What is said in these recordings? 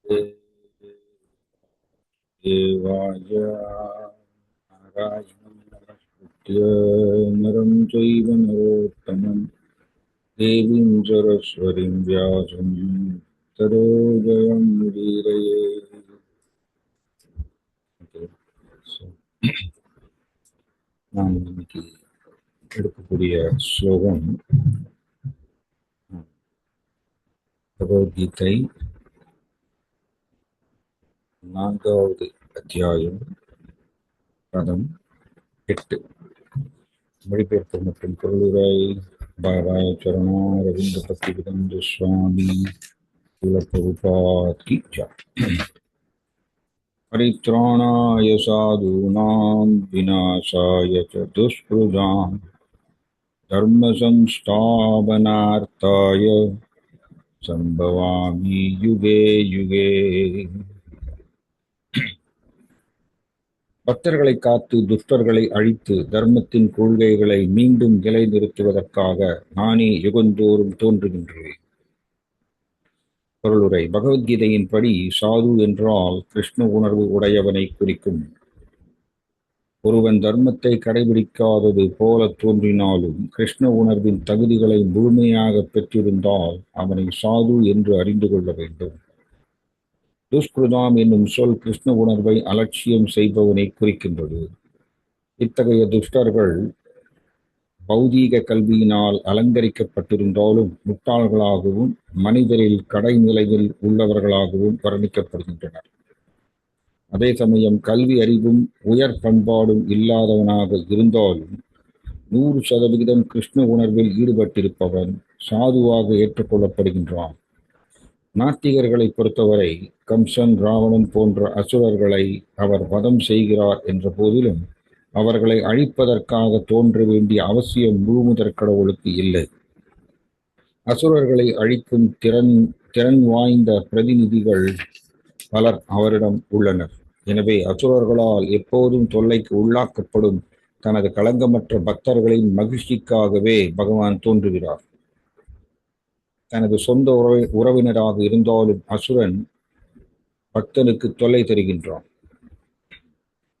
देवाय नारायणं नमस्कृत्य नरं चैव नरोत्तमं देवीं सरस्वतीं व्यासं ततो जयमुदीरये. நாம் இன்னைக்கு எடுக்கக்கூடிய ஸ்லோகம் பகவத்கீதை 4வது அத்தியாயம் பதம் 8. மொழிபெயர்ப்பு மற்றும் பொருளுரை பாபாய சரணா ரவீந்திர பக்திவேதாந்த சுவாமி பிரபுபாத் கி ஜெய். परित्राणाय साधूनां विनाशाय च दुष्कृतां धर्म संस्थापनार्थाय संभवामि युगे युगे. பக்தர்களை காத்து துஷ்டர்களை அழித்து தர்மத்தின் கொள்கைகளை மீண்டும் நிலைநிறுத்துவதற்காக நானே யுகந்தோறும் தோன்றுகின்றேன். பொருளுரை. பகவத்கீதையின்படி சாது என்றால் கிருஷ்ண உணர்வு உடையவனை குறிக்கும். ஒருவன் தர்மத்தை கடைபிடிக்காதது போல தோன்றினாலும் கிருஷ்ண உணர்வின் தகுதிகளை முழுமையாக பெற்றிருந்தால் அவனை சாது என்று அறிந்து கொள்ள வேண்டும். துஷ்கிருதாம் என்னும் சொல் கிருஷ்ண உணர்வை அலட்சியம் செய்பவனை குறிக்கின்றது. இத்தகைய துஷ்டர்கள் பௌதீக கல்வியினால் அலங்கரிக்கப்பட்டிருந்தாலும் முட்டாள்களாகவும் மனிதரில் கடைநிலையில் உள்ளவர்களாகவும் வர்ணிக்கப்படுகின்றனர். அதே சமயம் கல்வி அறிவும் உயர் பண்பாடும் இல்லாதவனாக இருந்தாலும் 100% கிருஷ்ண உணர்வில் ஈடுபட்டிருப்பவன் சாதுவாக ஏற்றுக்கொள்ளப்படுகின்றான். நாத்திகர்களை பொறுத்தவரை கம்சன், ராவணன் போன்ற அசுரர்களை அவர் வதம் செய்கிறார் என்ற போதிலும் அவர்களை அழிப்பதற்காக தோன்ற வேண்டிய அவசியம் முழுமுதற் கடவுளுக்கு இல்லை. அசுரர்களை அழிக்கும் திறன் வாய்ந்த பிரதிநிதிகள் பலர் அவரிடம் உள்ளனர். எனவே அசுரர்களால் எப்போதும் தொல்லைக்கு உள்ளாக்கப்படும் தனது களங்கமற்ற பக்தர்களின் மகிழ்ச்சிக்காகவே பகவான் தோன்றுகிறார். தனது சொந்த உறவினராக இருந்தாலும் அசுரன் பக்தனுக்கு தொல்லை தருகின்றான்.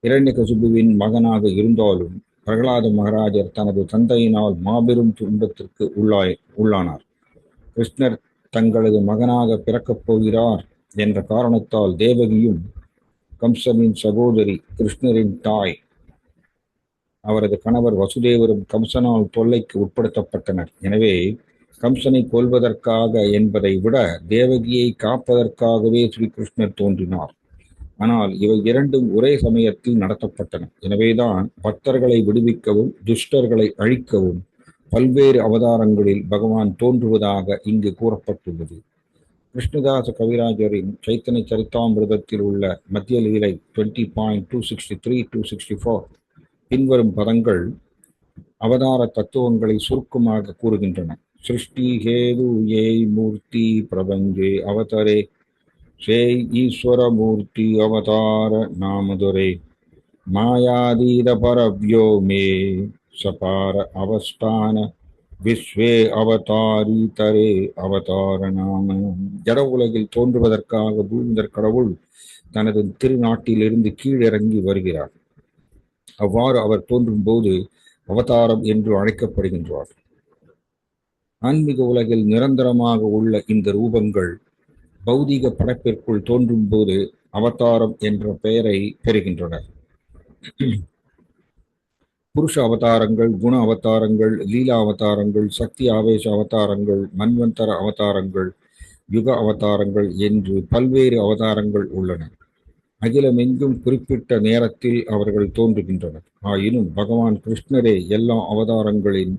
இரண்யகசிபுவின் மகனாக இருந்தாலும் பிரகலாத மகாராஜர் தனது தந்தையினால் மாபெரும் துன்பத்திற்கு உள்ளானார். கிருஷ்ணர் தங்களது மகனாக பிறக்கப் போகிறார் என்ற காரணத்தால் தேவகியும் கம்சனின் சகோதரி, கிருஷ்ணரின் தாய், அவரது கணவர் வசுதேவரும் கம்சனால் தொல்லைக்கு உட்படுத்தப்பட்டனர். எனவே கம்சனை கொல்வதற்காக என்பதை விட தேவகியை காப்பதற்காகவே ஸ்ரீகிருஷ்ணர் தோன்றினார். ஆனால் இவை இரண்டும் ஒரே சமயத்தில் நடத்தப்பட்டன. எனவேதான் பக்தர்களை விடுவிக்கவும் துஷ்டர்களை அழிக்கவும் பல்வேறு அவதாரங்களில் பகவான் தோன்றுவதாக இங்கு கூறப்பட்டுள்ளது. கிருஷ்ணதாச கவிராஜரின் சைத்தன்ய சரித்தாமிர்தத்தில் உள்ள மத்திய லீலை 20.263-264 பின்வரும் பதங்கள் அவதார தத்துவங்களை சுருக்கமாக கூறுகின்றன. சிருஷ்டி ஹேது ஏய் மூர்த்தி பிரபஞ்சே அவதரே ஸ்ரே ஈஸ்வர மூர்த்தி அவதார நாமதுரே மாயாதீத பரவ்யோ மே சபார அவஸ்தான விஸ்வே அவதாரி தரே அவதார நாம. ஜட உலகில் தோன்றுவதற்காக பூமிதற் கடவுள் தனது திருநாட்டிலிருந்து கீழிறங்கி வருகிறார். அவ்வாறு அவர் தோன்றும் போது அவதாரம் என்று அழைக்கப்படுகின்றார். ஆன்மீக உலகில் நிரந்தரமாக உள்ள இந்த ரூபங்கள் பௌதிக படைப்பிற்குள் தோன்றும் போது அவதாரம் என்ற பெயரை பெறுகின்றன. புருஷ அவதாரங்கள், குண அவதாரங்கள், லீலா அவதாரங்கள், சக்தி ஆவேச அவதாரங்கள், மன்வந்தர அவதாரங்கள், யுக அவதாரங்கள் என்று பல்வேறு அவதாரங்கள் உள்ளன. அகிலமெங்கும் குறிப்பிட்ட நேரத்தில் அவர்கள் தோன்றுகின்றனர். ஆயினும் பகவான் கிருஷ்ணரே எல்லா அவதாரங்களின்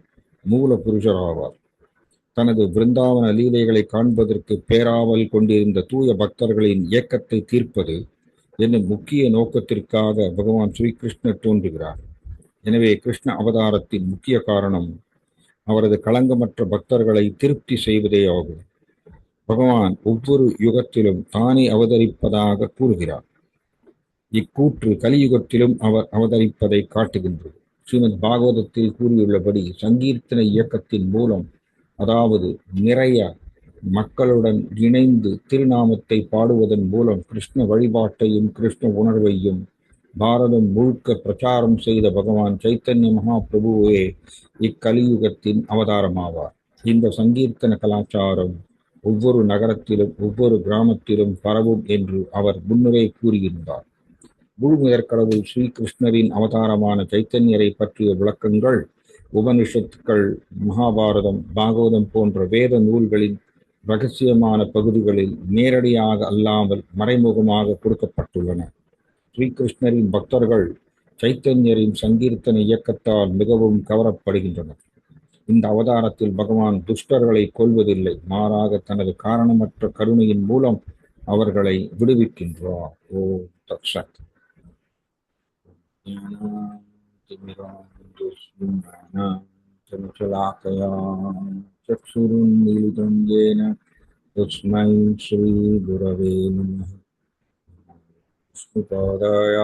மூல புருஷராவார். தனது பிருந்தாவன லீலைகளை காண்பதற்கு பேராவல் கொண்டிருந்த தூய பக்தர்களின் இயக்கத்தை தீர்ப்பது என்னும் முக்கிய நோக்கத்திற்காக பகவான் ஸ்ரீகிருஷ்ணர் தோன்றுகிறார். எனவே கிருஷ்ண அவதாரத்தின் முக்கிய காரணம் அவரது களங்கமற்ற பக்தர்களை திருப்தி செய்வதே ஆகும். பகவான் ஒவ்வொரு யுகத்திலும் தானே அவதரிப்பதாக கூறுகிறார். இக்கூற்று கலியுகத்திலும் அவர் அவதரிப்பதை காட்டுகின்றது. ஸ்ரீமத் பாகவதத்தில் கூறியுள்ளபடி சங்கீர்த்தன இயக்கத்தின் மூலம், அதாவது நிறைய மக்களுடன் இணைந்து திருநாமத்தை பாடுவதன் மூலம் கிருஷ்ண வழிபாட்டையும் கிருஷ்ண உணர்வையும் பாரதம் முழுக்க பிரச்சாரம் செய்த பகவான் சைத்தன்ய மகாபிரபுவே இக்கலியுகத்தின் அவதாரமாவார். இந்த சங்கீர்த்தன கலாச்சாரம் ஒவ்வொரு நகரத்திலும் ஒவ்வொரு கிராமத்திலும் பரவும் என்று அவர் முன்னரே கூறியிருந்தார். முழுமுதற் கடவுள் ஸ்ரீகிருஷ்ணரின் அவதாரமான சைத்தன்யரை பற்றிய விளக்கங்கள் உபனிஷத்துக்கள், மகாபாரதம், பாகவதம் போன்ற வேத நூல்களின் ரகசியமான பகுதிகளில் நேரடியாக அல்லாமல் மறைமுகமாக கொடுக்கப்பட்டுள்ளன. ஸ்ரீகிருஷ்ணரின் பக்தர்கள் சைத்தன்யரின் சங்கீர்த்தன இயக்கத்தால் மிகவும் கவரப்படுகின்றனர். இந்த அவதாரத்தில் பகவான் துஷ்டர்களை கொல்வதில்லை, மாறாக தனது காரணமற்ற கருணையின் மூலம் அவர்களை விடுவிக்கின்றார். ஓ தக்ஷத். चक्षुरुन्मीलितं येन तस्मै श्रीगुरवे नमः। विष्णुपादाय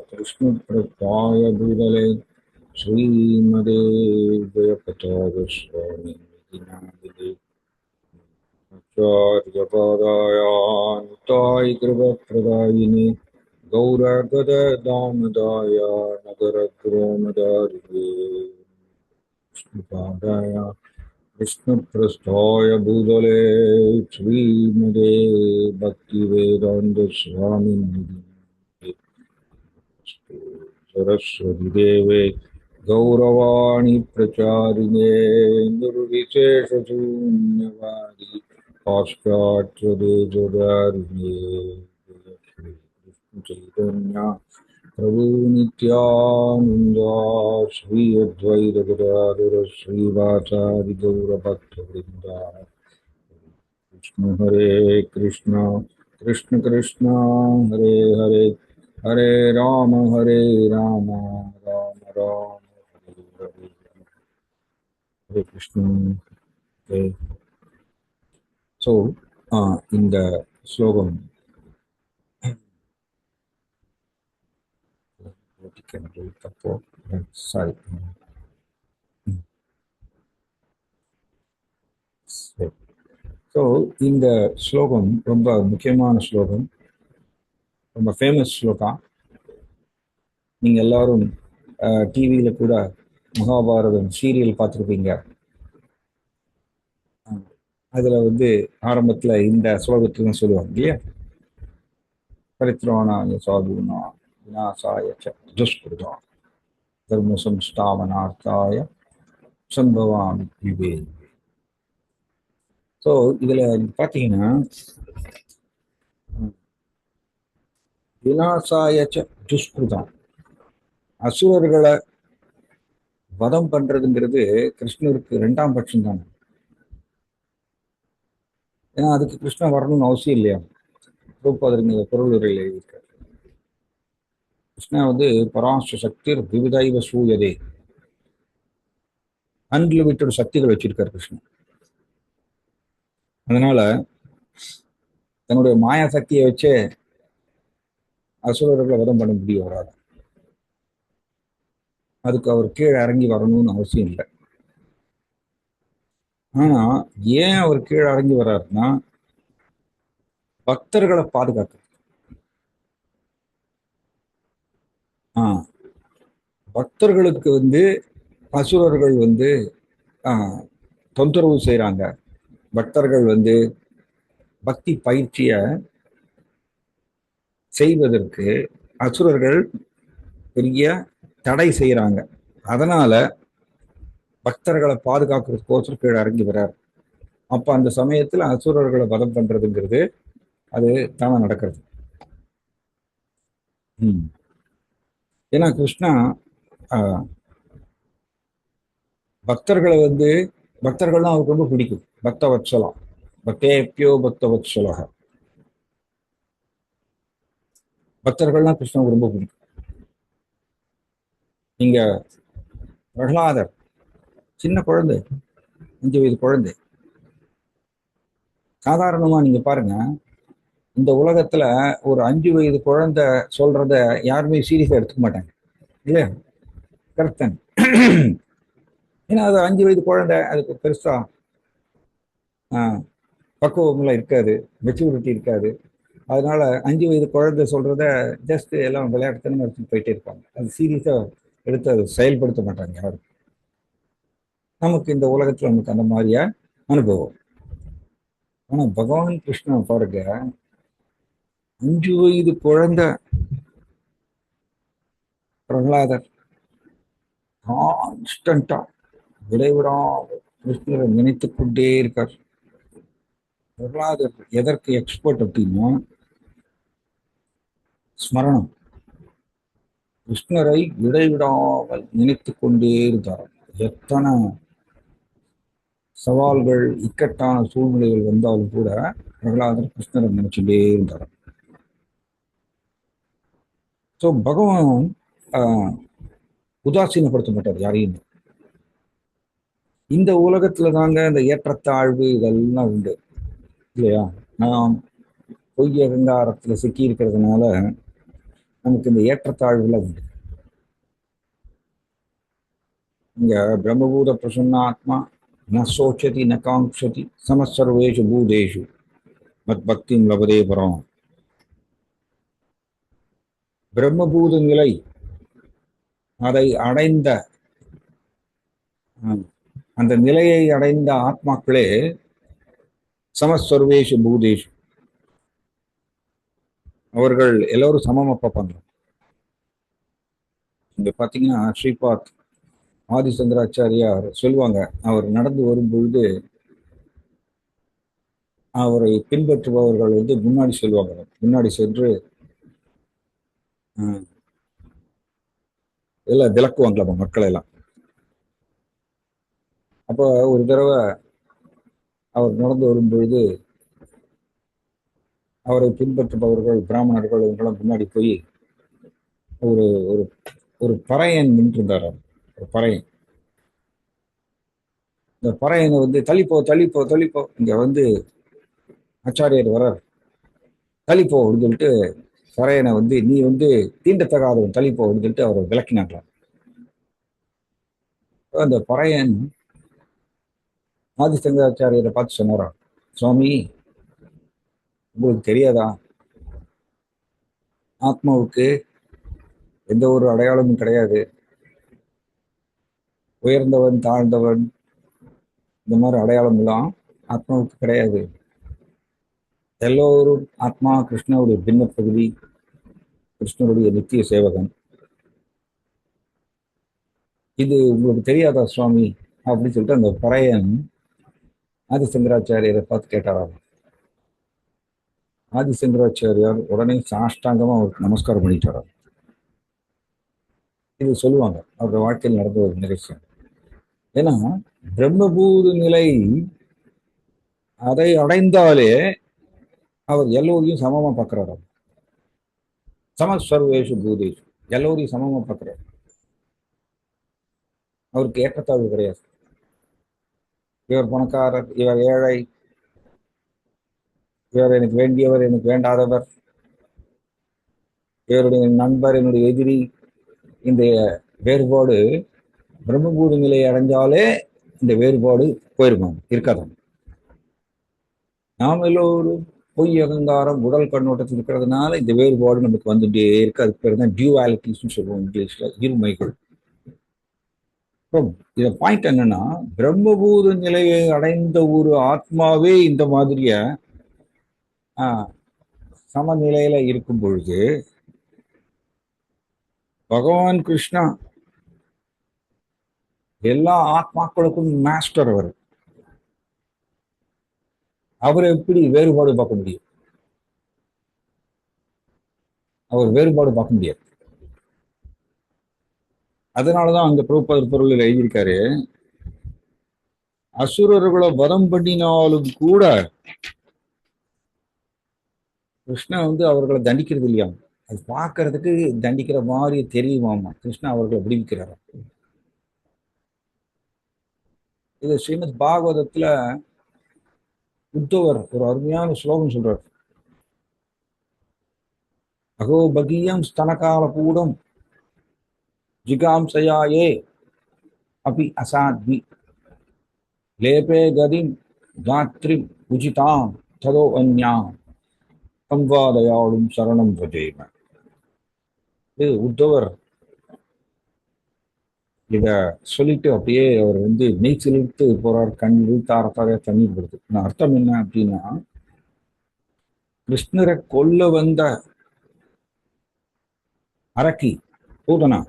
कृष्णप्रत्याय भूतले श्रीमदे जयपताकस्वामिनिधि नामिने आचार्यपादाय निताय कृपप्रदायिने गौरगददामदाय नगरग्रोमदारिणे विष्णुपादाय कृष्णप्रस्थाय भूतले श्रीमदे भक्तिवेदान्तस्वामिनिधि सरस्वती देवे गौरवाणी प्रचारिणे निर्विशेषशून्यवादी पाश्चात्यदेशधारिणे चैतन्य प्रभु नित्यानंद श्री अद्वैत गदाधर श्रीवासादि गौरभक्तवृंद कृष्ण हरे कृष्ण कृष्ण कृष्ण हरे हरे हरे राम राम राम हरे हरे हरे कृष्ण. Okay. So இந்த ஸ்லோகம் சாரி ஸோ இந்த ஸ்லோகம் ரொம்ப முக்கியமான ஸ்லோகம், ரொம்ப ஃபேமஸ் ஸ்லோகா. நீங்கள் எல்லாரும் டிவியில் கூட மகாபாரதம் சீரியல் பார்த்துருப்பீங்க. அதில் வந்து ஆரம்பத்தில் இந்த ஸ்லோகத்தில் தான் சொல்லுவாங்க இல்லையா, பரித்ராணாய சாதுனா விநாசாய துஷ்கிருதா தர்ம சம்ஸ்தாபனார்த்தாய சம்பவாமி யுவே. ஸோ இதில் பார்த்தீங்கன்னா விநாசாய துஷ்கிருதம், அசுரர்களை வதம் பண்றதுங்கிறது கிருஷ்ணருக்கு 2ஆம் பட்சம் தானே. ஏன்னா அதுக்கு கிருஷ்ணன் வரணும்னு அவசியம் இல்லையா. ரூபாதருங்க பொருள் உரையில் எழுதியிருக்காரு. கிருஷ்ணா வந்து பராச சக்தி விவிதைவ சூயதே, அன்லிமிட்டட் சக்திகள் வச்சிருக்காரு கிருஷ்ணன். அதனால தன்னுடைய மாயா சக்தியை வச்சே அசுரர்களை வதம் பண்ண முடியும் அவரால். அதுக்கு அவர் கீழே இறங்கி வரணும்னு அவசியம் இல்லை. ஆனா ஏன் அவர் கீழே இறங்கி வர்றாருன்னா பக்தர்களை பாதுகாக்க. பக்தர்களுக்கு வந்து அசுரர்கள் வந்து தொந்தரவு செய்யறாங்க. பக்தர்கள் வந்து பக்தி பயிற்சிய செய்வதற்கு அசுரர்கள் பெரிய தடை செய்யறாங்க. அதனால பக்தர்களை பாதுகாக்கிறதுக்கோசரம் கீழே இறங்கி வர்றார். அப்ப அந்த சமயத்துல அசுரர்களை வதம் பண்றதுங்கிறது அது தானே நடக்கிறது. ஏன்னா கிருஷ்ணா பக்தர்களை வந்து பக்தர்கள்லாம் அவருக்கு ரொம்ப பிடிக்கும். பக்த வத்சலம், பக்தேப்யோ பக்த வத்சலக, பக்தர்கள்லாம் கிருஷ்ணனுக்கு ரொம்ப பிடிக்கும். நீங்க பிரகலாதர் சின்ன குழந்தை, 5 வயது குழந்தை. சாதாரணமா நீங்க பாருங்க, இந்த உலகத்துல ஒரு 5 வயது குழந்தை சொல்றத யாருமே சீரியஸா எடுத்துக்க மாட்டாங்க இல்லையா. கரெக்டன். ஏன்னா அது 5 வயது குழந்தை, அதுக்கு பெருசா பக்குவம்லாம் இருக்காது, மெச்சூரிட்டி இருக்காது. அதனால 5 வயது குழந்தை சொல்றத ஜஸ்ட் எல்லாம் விளையாட்டுத்தனமா எடுத்துட்டு போயிட்டே இருப்பாங்க. அது சீரியஸா எடுத்து அதை செயல்படுத்த மாட்டாங்க யாரும். நமக்கு இந்த உலகத்துல நமக்கு அந்த மாதிரியா அனுபவம். ஆனா பகவான் கிருஷ்ணன் பாருங்க, 5 வயது குழந்தை பிரகலாதர் கான்ஸ்டன்டா இடைவிடாமல் கிருஷ்ணரை நினைத்துக் கொண்டே இருக்கார். பிரகலாதர் எதற்கு எக்ஸ்பர்ட் அப்படின்னா ஸ்மரணம். கிருஷ்ணரை இடைவிடாமல் நினைத்துக் கொண்டே இருந்தார். எத்தனை சவால்கள், இக்கட்டான சூழ்நிலைகள் வந்தாலும் கூட பிரகலாதர் கிருஷ்ணரை நினைச்சுட்டே இருந்தார். ஸோ பகவான் உதாசீனப்படுத்த மாட்டார் யாரையும். இந்த உலகத்துல தாங்க இந்த ஏற்றத்தாழ்வு இதெல்லாம் உண்டு இல்லையா? நாம் பொய் அகங்காரத்துல சிக்கி இருக்கிறதுனால நமக்கு இந்த ஏற்றத்தாழ்வுலாம் உண்டு. இங்க பிரம்மபூத பிரசன்னாத்மா ந சோச்சதி ந காங்க்ஷதி சமசர்வேஷு பூதேஷு மத் பக்திம் லபதே பரம். பிரம்மபூத நிலை அதை அடைந்த அந்த நிலையை அடைந்த ஆத்மாக்களே சமஸ்வர்வேஷு பூதேஷு, அவர்கள் எல்லோரும் சமமா பார்ப்பாங்க. இங்க பாத்தீங்கன்னா ஸ்ரீபாத் ஆதிசங்கராச்சாரியார் சொல்லுவாங்க, அவர் நடந்து வரும்பொழுது அவரை பின்பற்றுபவர்கள் முன்னாடி சொல்லுவாங்க, முன்னாடி சென்று எல்லாம் விளக்குவாங்களா மக்கள் எல்லாம். அப்போ ஒரு தடவை அவர் நடந்து வரும்பொழுது அவரை பின்பற்றுபவர்கள் பிராமணர்கள் இவங்கெல்லாம் முன்னாடி போய் ஒரு ஒரு ஒரு பறையன் நின்றுருந்தார். ஒரு பறையன், இந்த பறையனை தள்ளிப்போ தள்ளிப்போ தள்ளிப்போ, இங்க ஆச்சாரியர் வர்றார், தள்ளிப்போ அப்படின்னு சொல்லிட்டு பறையனை நீ தீண்டத்தகாதவன், தள்ளிப்போ அப்படின்னு சொல்லிட்டு அவரை விளக்கினாங்களாம். அந்த பறையன் ஆதிசங்கராச்சாரியரை பார்த்து சொன்னாராம், சுவாமி உங்களுக்கு தெரியாதா, ஆத்மாவுக்கு எந்த ஒரு அடையாளமும் கிடையாது, உயர்ந்தவன் தாழ்ந்தவன் இந்த மாதிரி அடையாளம் எல்லாம் ஆத்மாவுக்கு கிடையாது. எல்லோரும் ஆத்மா கிருஷ்ணனுடைய பின்ன பகுதி, கிருஷ்ணனுடைய நித்திய சேவகன். இது உங்களுக்கு தெரியாதா சுவாமி அப்படின்னு சொல்லிட்டு அந்த பறையன் ஆதிசங்கராச்சாரியரை பார்த்து கேட்டாராம். ஆதிசங்கராச்சாரியார் உடனே சாஷ்டாங்கமா அவருக்கு நமஸ்காரம் பண்ணிட்டாராம். இது சொல்லுவாங்க அவருடைய வாழ்க்கையில் நடந்த ஒரு நிகழ்ச்சி. ஏன்னா பிரம்மபூத நிலை அதை அடைந்தாலே அவர் எல்லோரையும் சமமா பார்க்கிறார். சமஸ்வர்வேஷு பூதேஷு, எல்லோரையும் சமமா பார்க்கிறார். அவருக்கு ஏற்றத்தாழ்வு கிடையாது. இவர் பணக்காரர், இவர் ஏழை, இவர் எனக்கு வேண்டியவர், எனக்கு வேண்டாதவர், இவருடைய நண்பர், என்னுடைய எதிரி, இந்த வேறுபாடு பிரம்மபூத நிலையை அடைஞ்சாலே இந்த வேறுபாடு போயிருக்கும், இருக்காதான். நாம் எல்லோரும் பொய் அகங்காரம் உடல் கண்ணோட்டத்தில் இருக்கிறதுனால இந்த வேறுபாடு நமக்கு வந்துட்டே இருக்கு. அதுக்கு பேர் தான் டியூவாலிட்டிஸ்ன்னு சொல்லுவோம் இங்கிலீஷ்ல, இருமைகள். இத பாயிண்ட் என்னன்னா, பிரம்மபூத நிலையை அடைந்த ஒரு ஆத்மாவே இந்த மாதிரிய சமநிலையில இருக்கும் பொழுது பகவான் கிருஷ்ணா எல்லா ஆத்மாக்களுக்கும் மாஸ்டர். அவர் எப்படி வேறுபாடு பார்க்க முடியும்? அவர் வேறுபாடு பார்க்க முடியாது. அதனாலதான் அங்க பிரபுபாதர் பொருளில் எழுதியிருக்காரு, அசுரர்களை வதம் பண்ணினாலும் கூட கிருஷ்ணா அவர்களை தண்டிக்கிறது இல்லையா, அது பார்க்கறதுக்கு தண்டிக்கிற மாதிரி தெரியுமாமா. கிருஷ்ணா அவர்களை விடுவிக்கிறார். இது ஸ்ரீமத் பாகவதத்துல உத்தவர் ஒரு அருமையான ஸ்லோகம் சொல்றார். அகோ பகியம் ஸ்தனகால பூடம் ஜிகாம்சயாயே அபி அசாத்வி லேபே கதிம் காத்ரி உச்சிதாம் ததோ அந்யா சம்வாதயாளும் சரணம் பிரஜேம. இது உத்தவர் இத சொல்லிட்டு அப்படியே அவர் மெய் சிலிர்த்து போறார். கண் வீழ்த்தாரத்தாக தண்ணீர் வருது. அர்த்தம் என்ன அப்படின்னா, கிருஷ்ணரை கொல்ல வந்த அரக்கி பூதனா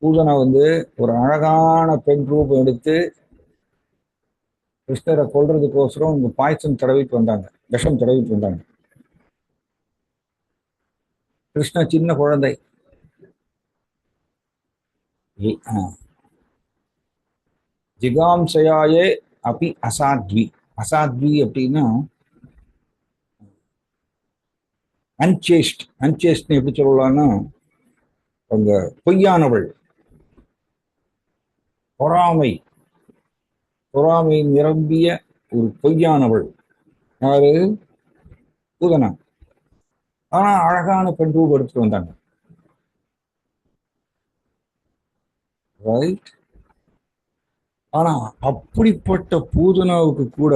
பூதனா ஒரு அழகான பெண் ரூபம் எடுத்து கிருஷ்ணரை கொல்றதுக்கோசரம் பாய்ச்சம் தடவிட்டு வந்தாங்க, விஷம் தடவிட்டு வந்தாங்க. கிருஷ்ணா சின்ன குழந்தை. ஜிகாம்சயாயே அப்படி அசாத்வி. அசாத்வி அப்படின்னா அன்சேஸ்ட் எப்படி சொல்லலாம்னா, அவங்க பொய்யானவள், பொறாமை நிரம்பிய ஒரு பொய்யானவள். யாரு? பூதனா. ஆனா அழகான பெண் ரூபம் எடுத்துட்டு வந்தாங்க. ரைட். ஆனா அப்படிப்பட்ட பூதனாவுக்கு கூட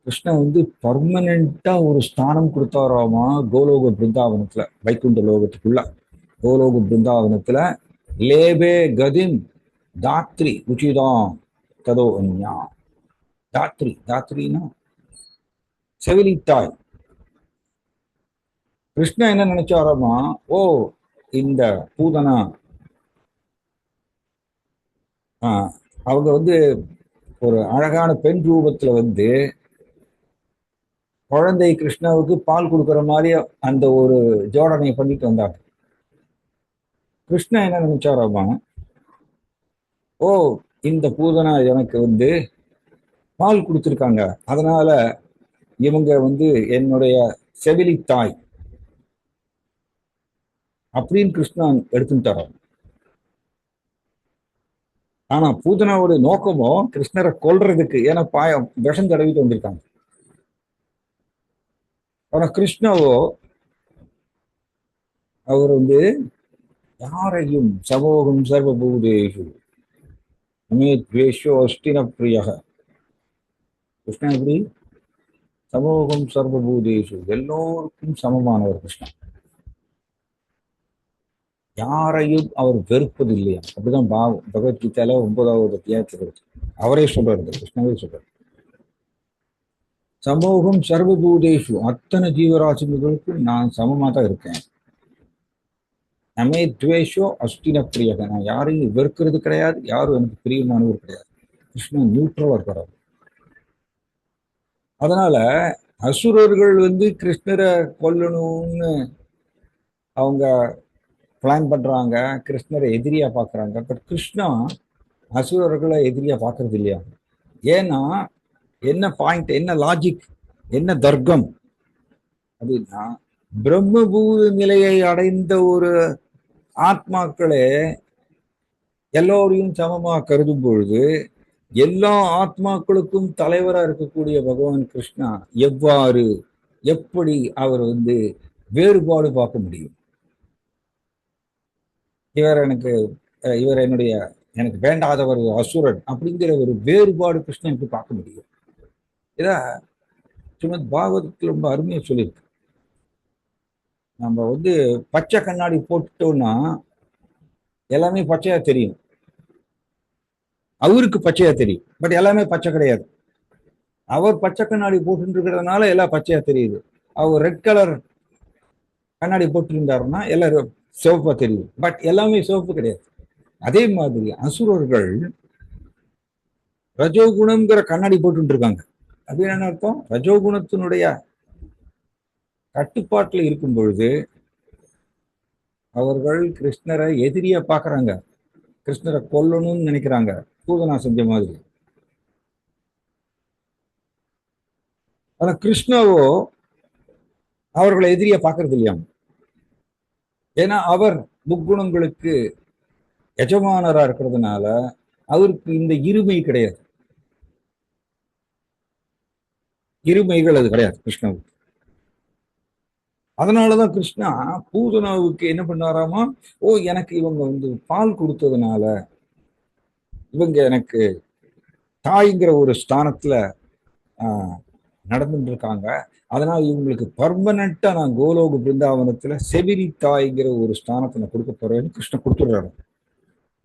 கிருஷ்ணன் பர்மனண்டா ஒரு ஸ்தானம் கொடுத்தாராமா கோலோக பிருந்தாவனத்துல, வைகுண்ட லோகத்துக்குள்ள. கோலோக பிருந்தாவனத்துல லேபே கதிம் தாத்ரி உச்சிதாம் ததோ அந்யா. தாத்ரினா செவிலித்தாய். கிருஷ்ணன் என்ன நினைச்சாராமா, ஓ இந்த பூதனா அவங்க ஒரு அழகான பெண் ரூபத்துல குழந்தை கிருஷ்ணாவுக்கு பால் கொடுக்குற மாதிரி அந்த ஒரு ஜோடனை பண்ணிட்டு வந்தாங்க. கிருஷ்ணன் என்ன நினைச்சாராமா, ஓ இந்த பூதனா எனக்கு பால் கொடுத்துருக்காங்க, அதனால இவங்க என்னுடைய செவிலித்தாய் அப்படின்னு கிருஷ்ணன் எடுத்துட்டாராம். ஆனா பூதனாவோட நோக்கமோ கிருஷ்ணரை கொல்றதுக்கு. ஏன்னா விஷம் தடவிட்டு வந்திருக்காங்க. ஆனா கிருஷ்ணவோ அவர் யாரையும் சமோகம் சர்வபூதேஷு துவேஷோ அஷ்டின பிரியக. கிருஷ்ணன் எப்படி? சமோகம் சர்வபூதேஷு, எல்லோருக்கும் சமமானவர் கிருஷ்ணன். யாரையும் அவர் வெறுப்பது இல்லையா. அப்படிதான் பகவத்கீதையில 9வது அத்தியாயத்தில் அவரே சொல்றாரு, கிருஷ்ணவே சொல்றாரு. சமூகம் சர்வபூதேஷு, அத்தனை ஜீவராசிகளுக்கும் நான் சமமா தான் இருக்கேன். நமே துவேஷோ அஷ்டின பிரியக, நான் யாரையும் வெறுக்கிறது கிடையாது, யாரும் எனக்கு பிரியமானவர் கிடையாது. கிருஷ்ணன் நியூட்ரலா இருக்கிறார். அதனால அசுரர்கள் கிருஷ்ணரை கொல்லணும்னு அவங்க பிளான் பண்றாங்க, கிருஷ்ணரை எதிரியா பாக்குறாங்க. பட் கிருஷ்ணா அசுரர்களை எதிரியா பாக்குறது இல்லையா. ஏன்னா என்ன பாயிண்ட், என்ன லாஜிக், என்ன தர்க்கம் அப்படின்னா, பிரம்மபூத நிலையை அடைந்த ஒரு ஆத்மாக்களே எல்லோரையும் சமமா கருதும் பொழுது, எல்லா ஆத்மாக்களுக்கும் தலைவரா இருக்கக்கூடிய பகவான் கிருஷ்ணா எப்படி அவர் வேறுபாடு பார்க்க முடியும்? இவர் எனக்கு வேண்டாதவர் அசுரன் அப்படிங்கிற ஒரு வேறுபாடு கிருஷ்ணனுக்கு பார்க்க முடியும். இத ஸ்ரீமத் பாகவதத்தில் ரொம்ப அருமையா சொல்லியிருக்கு. நம்ம பச்சை கண்ணாடி போட்டுட்டோம்னா எல்லாமே பச்சையா தெரியும். அவருக்கு பச்சையா தெரியும், பட் எல்லாமே பச்சை கிடையாது. அவர் பச்சை கண்ணாடி போட்டு இருக்கிறதுனால எல்லாம் பச்சையா தெரியுது. அவர் ரெட் கலர் கண்ணாடி போட்டு இருந்தாருன்னா எல்லாரும் சிவப்பா தெரியும், பட் எல்லாமே சிவப்பு கிடையாது. அதே மாதிரி அசுரர்கள் ரஜோகுணம்ங்கிற கண்ணாடி போட்டு இருக்காங்க. அப்படின்னு என்ன அர்த்தம்? ரஜோகுணத்தினுடைய கட்டுப்பாட்டுல இருக்கும் பொழுது அவர்கள் கிருஷ்ணரை எதிரியா பாக்குறாங்க, கிருஷ்ணரை கொல்லணும்னு நினைக்கிறாங்க, பூதனா செஞ்ச மாதிரி. ஆனா கிருஷ்ணவோ அவர்களை எதிரியா பாக்குறது இல்லையா. ஏன்னா அவர் முக்குணங்களுக்கு எஜமானரா இருக்கிறதுனால அவருக்கு இந்த இருமை கிடையாது. இருமைகள் அது கிடையாது கிருஷ்ணாவுக்கு. அதனாலதான் கிருஷ்ணா பூதனாவுக்கு என்ன பண்ணாராமா, ஓ எனக்கு இவங்க பால் கொடுத்ததுனால இவங்க எனக்கு தாய்ங்கிற ஒரு ஸ்தானத்துல நடந்துட்டு இருக்காங்க. அதனால இவங்களுக்கு பர்மனண்டா நான் கோலோக பிருந்தாவனத்துல செவிலி தாய்ங்கிற ஒரு ஸ்தானத்தை நான் கொடுக்க போறேன்னு கிருஷ்ணன் கொடுத்துடுறாரு.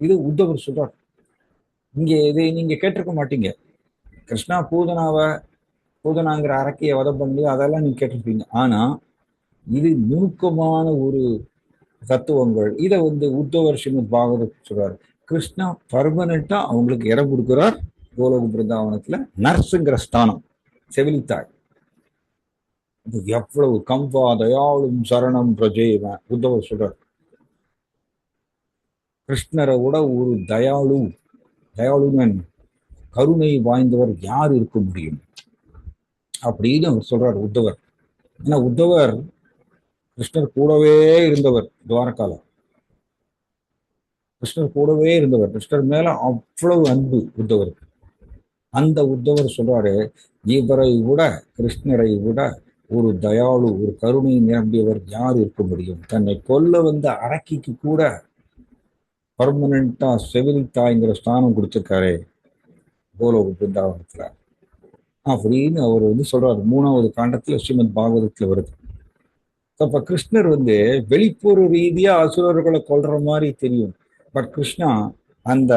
இது உத்தவர் சொல்றார். இங்க இதை நீங்க கேட்டிருக்க மாட்டீங்க. கிருஷ்ணா பூதனாங்கிற அரக்கையை வதம் பண்ணி அதெல்லாம் நீங்க கேட்டிருப்பீங்க. ஆனா இது நுணுக்கமான ஒரு தத்துவங்கள். இதை உத்தவர் ஸ்ரீமத் பாகவத் சொல்றாரு. கிருஷ்ணா பர்மனண்டா அவங்களுக்கு இடம் கொடுக்கிறார் கோலோக பிருந்தாவனத்துல நர்ஸுங்கிற ஸ்தானம், செவிலித்தாய். எவ்வளவு கம்பா தயாளும் சரணம் பிரஜேவன் உத்தவர் சொல்றார். கிருஷ்ணரை விட ஒரு தயாளுன்னு கருணை வாய்ந்தவர் யார் இருக்க முடியும் அப்படின்னு அவர் சொல்றார் உத்தவர். ஏன்னா உத்தவர் கிருஷ்ணர் கூடவே இருந்தவர். துவாரகால கிருஷ்ணர் கூடவே இருந்தவர். கிருஷ்ணர் மேல அவ்வளவு அன்பு உத்தவருக்கு. அந்த உத்தவர் சொல்றாரு, இவரை விட கிருஷ்ணரை விட ஒரு தயாளு, ஒரு கருணை நிரம்பியவர் யார் இருக்க முடியும்? தன்னை கொல்ல வந்த அரக்கிக்கு கூட பர்மனண்டா செவிலித்தாய்ங்கிற ஸ்தானம் கொடுத்திருக்காரு கோலோக பிருந்தாவனத்துல அப்படின்னு அவர் சொல்றாரு. 3வது காண்டத்துல ஸ்ரீமத் பாகவதத்துல வருது. அப்ப கிருஷ்ணர் வெளிப்புற ரீதியா அசுரர்களை கொல்ற மாதிரி தெரியும். பட் கிருஷ்ணா அந்த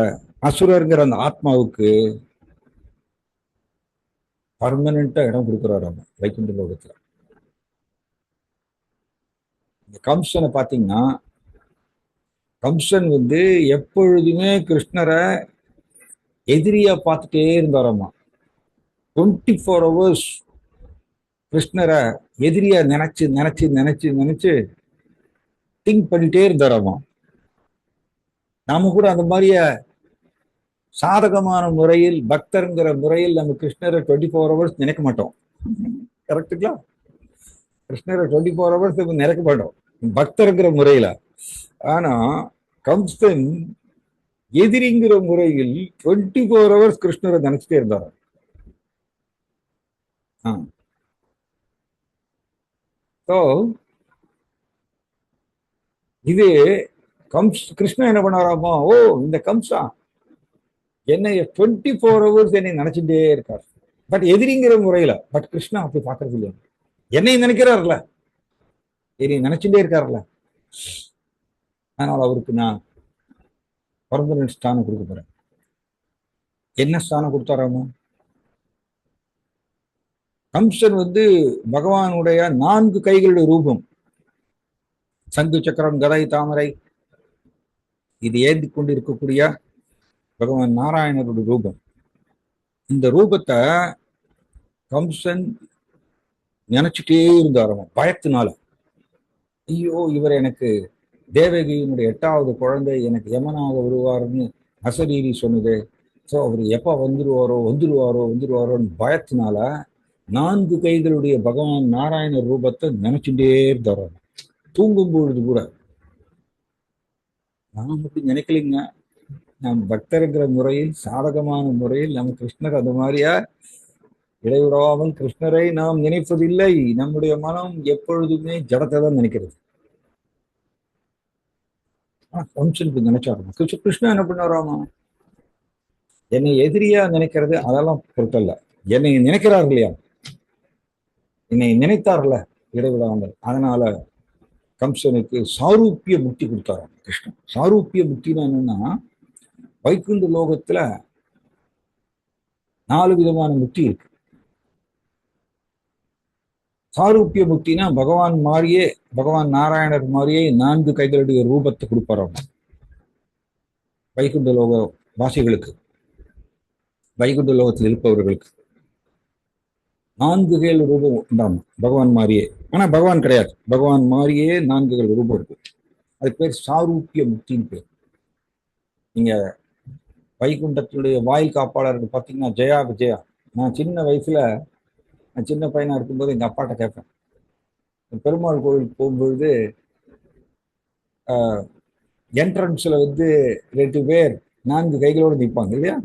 அசுரர்ங்கிற அந்த ஆத்மாவுக்கு பர்மனண்டா இடம் கொடுக்குறாரு அவன் வைகுண்ட லோகத்துல. இந்த கம்சனை பாத்தீங்கன்னா, கம்சன் எப்பொழுதுமே கிருஷ்ணரை எதிரியா பார்த்துட்டே இருந்தாராமா. 24 hours கிருஷ்ணரை எதிரியா நினைச்சு நினைச்சு நினைச்சு நினைச்சு திங்க் பண்ணிட்டே இருந்தாராமா. நாம கூட அந்த மாதிரிய சாதகமான முறையில் பக்தர்ங்கிற முறையில் நம்ம கிருஷ்ணரை 24 hours நினைக்க மாட்டோம். கரெக்டுங்களா? கிருஷ்ணரை 24 hours நினைக்க மாட்டோம் பக்தர்ங்கிற முறையில. ஆனா கம்சன் எதிரிங்கிற முறையில் 24 hours கிருஷ்ணரை நினைச்சிட்டே இருந்தார். இது கிருஷ்ணன் என்ன பண்ணாராமா, ஓ இந்த கம்சா என்னை 24 hours என்னை நினைச்சுட்டே இருக்கார். பட் எதிரிங்கிற முறையில. பட் கிருஷ்ணா அப்படி பாக்குறது இல்லையா? என்னை நினைக்கிறார்ல, என்னை நினைச்சுட்டே இருக்காருல்ல. அதனால அவருக்கு நான் பர்மனன்ட் ஸ்தானம் கொடுக்க போறேன். என்ன ஸ்தானம் கொடுத்தாராமா? கம்சன் பகவானுடைய 4 கைகளுடைய ரூபம். சங்கு சக்கரம் கதை தாமரை இது ஏந்தி கொண்டு இருக்கக்கூடிய பகவான் நாராயணருடைய ரூபம். இந்த ரூபத்தை கம்சன் நினைச்சுட்டே இருந்தாராம் பயத்தினால. ஐயோ இவர் எனக்கு தேவகியினுடைய 8வது குழந்தை எனக்கு யமனாக வருவாருன்னு அசரீரி சொன்னது. ஸோ அவர் எப்போ வந்துருவாரோன்னு பயத்தினால 4 கைகளுடைய பகவான் நாராயண ரூபத்தை நினைச்சுட்டே இருந்தாராம். தூங்கும் பொழுது கூட. நாம் அப்படி நினைக்கலைங்க. நாம் பக்தருங்கிற முறையில் சாதகமான முறையில் நம்ம கிருஷ்ணர் அது மாதிரியா இடைவிடாமல் கிருஷ்ணரை நாம் நினைப்பதில்லை. நம்முடைய மனம் எப்பொழுதுமே ஜடத்தை தான் நினைக்கிறது. கம்சனுக்கு நினைச்சாருமா. கிருஷ்ணன் என்ன பண்ணாராமா, என்னை எதிரியா நினைக்கிறது அதெல்லாம் பொருட்டல்ல. என்னை நினைக்கிறார் இல்லையா, என்னை நினைத்தார்ல இடைவிடாமல். அதனால கம்சனுக்கு சாரூப்பிய முக்தி கொடுத்தாராம் கிருஷ்ணன். சாரூப்பிய முக்தினா என்னன்னா, வைகுண்ட லோகத்துல 4 விதமான முக்தி இருக்கு. சாரூப்பிய முக்தினா பகவான் மாதிரியே, பகவான் நாராயணர் மாதிரியே 4 கைகளுடைய ரூபத்தை கொடுப்பாராம் வைகுண்ட லோக வாசிகளுக்கு, வைகுண்ட லோகத்தில் இருப்பவர்களுக்கு 4 கைகள் ரூபம் உண்டாம் பகவான் மாதிரியே. ஆனா பகவான் கிடையாது, பகவான் மாதிரியே 4 கைகள் ரூபம் இருக்கு. அது பேர் சாரூப்பிய முக்தின்னு பேர். நீங்க வைகுண்டத்துடைய வாயில் காப்பாளர்கள் பார்த்தீங்கன்னா ஜெயா விஜயா. நான் சின்ன பையனா இருக்கும்போது எங்க அப்பாட்ட கேட்பேன், பெருமாள் கோவில் போகும்பொழுது என்ட்ரன்ஸ்ல 2 பேர் 4 கைகளோடு நிற்பாங்க இல்லையா,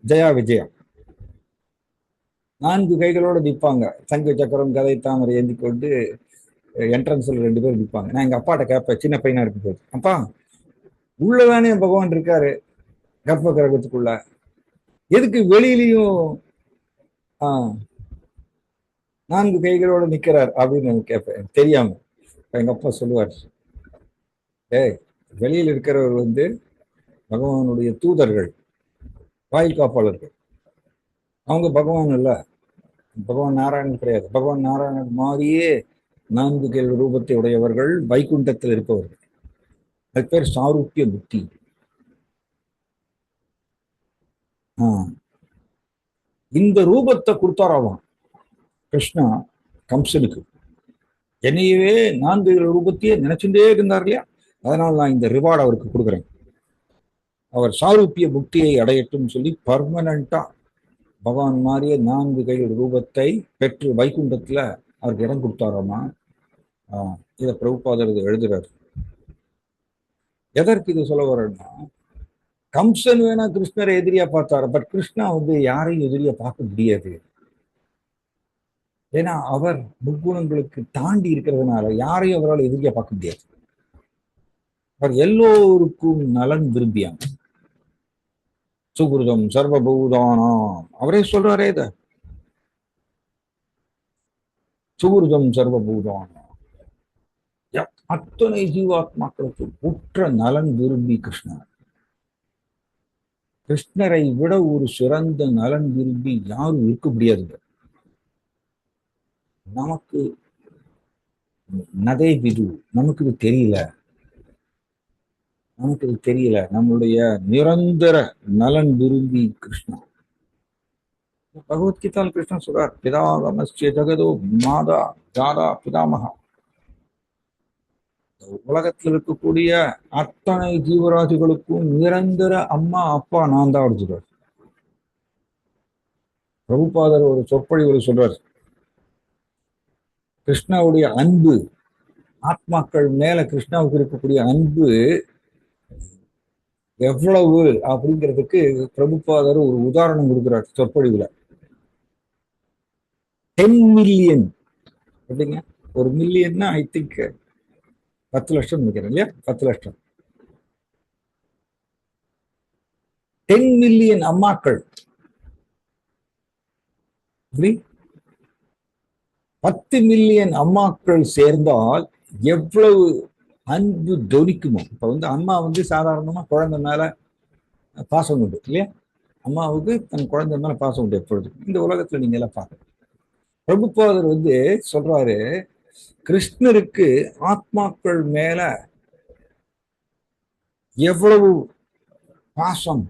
ஜெயா விஜயா 4 கைகளோடு நிற்பாங்க. சங்கு சக்கரம் கதை தாமரை ஏந்தி கொண்டு என்ட்ரன்ஸ்ல 2 பேர் நிற்பாங்க. நான் எங்க அப்பாட்ட கேட்பேன் சின்ன பையனா இருக்கும்போது, அப்பா உள்ளதானே பகவான் இருக்காரு கர்ப்ப கிரகத்துக்குள்ள, எதுக்கு வெளியிலையும் நான்கு கைகளோட நிக்கிறார் அப்படின்னு நான் கேட்பேன் தெரியாம. எங்க அப்பா சொல்லுவார், வெளியில் இருக்கிறவர் வந்து பகவானுடைய தூதர்கள், வாயில் காப்பாளர்கள். அவங்க பகவான் இல்ல, பகவான் நாராயணன் கிடையாது. பகவான் நாராயணன் மாதிரியே நான்கு கேள்வி ரூபத்தை உடையவர்கள், வைகுண்டத்தில் இருப்பவர்கள். அது பேர் சாரூப்பிய புத்தி. இந்த ரூபத்தை கொடுத்தாராவான் கிருஷ்ணா கம்சனுக்கு. என்னையவே நான்கு ரூபத்தையே நினைச்சுட்டே இருந்தார் இல்லையா, அதனால நான் இந்த ரிவார்டு அவருக்கு கொடுக்குறேன். அவர் சாரூப்பிய புக்தியை அடையட்டும் சொல்லி பர்மனண்டா பகவான் மாதிரியே நான்கு கைகள் ரூபத்தை பெற்று வைகுண்டத்துல அவருக்கு இடம் கொடுத்தாராமா. இதை பிரபுபாதர் எழுதுறாரு. எதற்கு இது சொல்ல வரேன்னா, கம்சன் வேணா கிருஷ்ணரை எதிரியா பார்த்தாரு, பட் கிருஷ்ணா வந்து யாரையும் எதிரியா பார்க்க முடியாது. ஏன்னா அவர் முக்குணங்களுக்கு தாண்டி இருக்கிறதுனால யாரையும் அவரால் எதிரியா பார்க்க முடியாது. அவர் எல்லோருக்கும் நலன் விரும்பியாங்க. சுகிருதம் சர்வபூதானாம், அவரே சொல்றாரே இத, சுகிருதம் சர்வபூதானாம். அத்தனை ஜீவாத்மாக்களுக்கு உற்ற நலன் விரும்பி கிருஷ்ணர். கிருஷ்ணரை விட ஒரு சிறந்த நலன் விரும்பி யாரும் இருக்க முடியாதுங்க. நமக்கு நதை விது, நமக்கு இது தெரியல, நமக்கு இது தெரியல. நம்மளுடைய நிரந்தர நலன் விரும்பி கிருஷ்ணா. பகவத்கீதால் கிருஷ்ணன் சொல்றார், பிதாகமஸ்ய ஜகதோ மாதா ஜாதா பிதாமகா. உலகத்தில் இருக்கக்கூடிய அத்தனை ஜீவராசிகளுக்கும் நிரந்தர அம்மா அப்பா நான் தான் அடிச்சுட்டார். பிரபுபாதர் ஒரு சொற்பொழிவு சொல்றார், கிருஷ்ணாவுடைய அன்பு, ஆத்மாக்கள் மேல கிருஷ்ணாவுக்கு இருக்கக்கூடிய அன்பு எவ்வளவு அப்படிங்கிறதுக்கு பிரபுபாதர் ஒரு உதாரணம் கொடுக்கிறார் சொற்பொழிவுல. 10 மில்லியன் அப்படிங்க, ஒரு மில்லியன்னா ஐ திங்க் 10 லட்சம் நினைக்கிறேன் இல்லையா, 10 லட்சம். 10 மில்லியன் அம்மாக்கள், 10 மில்லியன் அம்மாக்கள் சேர்ந்தால் எவ்வளவு அன்பு தொனிக்குமோ. இப்ப வந்து அம்மா வந்து சாதாரணமா குழந்தை மேல பாசம் உண்டு இல்லையா, அம்மாவுக்கு தன் குழந்தை மேல பாசம் உண்டு எப்பொழுது. இந்த உலகத்துல நீங்க எல்லாம் பார்க்க, பிரபுபாதர் வந்து சொல்றாரு, கிருஷ்ணருக்கு ஆத்மாக்கள் மேல எவ்வளவு பாசம்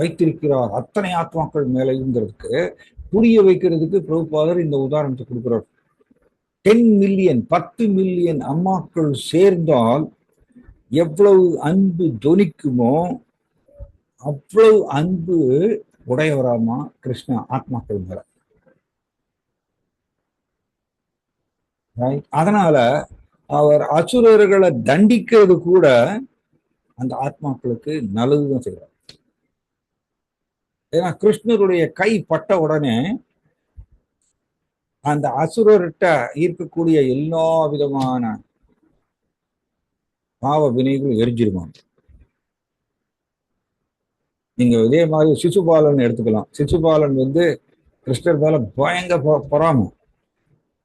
வைத்திருக்கிறார், அத்தனை ஆத்மாக்கள் மேலைங்கிறதுக்கு புரிய வைக்கிறதுக்கு பிரபுபாதர் இந்த உதாரணத்தை கொடுக்கிறார். 10 மில்லியன், 10 மில்லியன் அம்மாக்கள் சேர்ந்தால் எவ்வளவு அன்பு தொனிக்குமோ அவ்வளவு அன்பு உடையவராமா கிருஷ்ணா ஆத்மாக்கள் மேல. அதனால அவர் அசுரர்களை தண்டிக்கிறது கூட அந்த ஆத்மாக்களுக்கு நல்லதுதான் செய்வார். ஏன்னா கிருஷ்ணருடைய கை பட்ட உடனே அந்த அசுரர்கிட்ட இருக்கக்கூடிய எல்லா விதமான பாவ வினைகளும் எரிஞ்சிருவாங்க. நீங்க இதே மாதிரி சிசுபாலன் எடுத்துக்கலாம். சிசுபாலன் வந்து கிருஷ்ணர் மேல பயங்கர பொறாமை,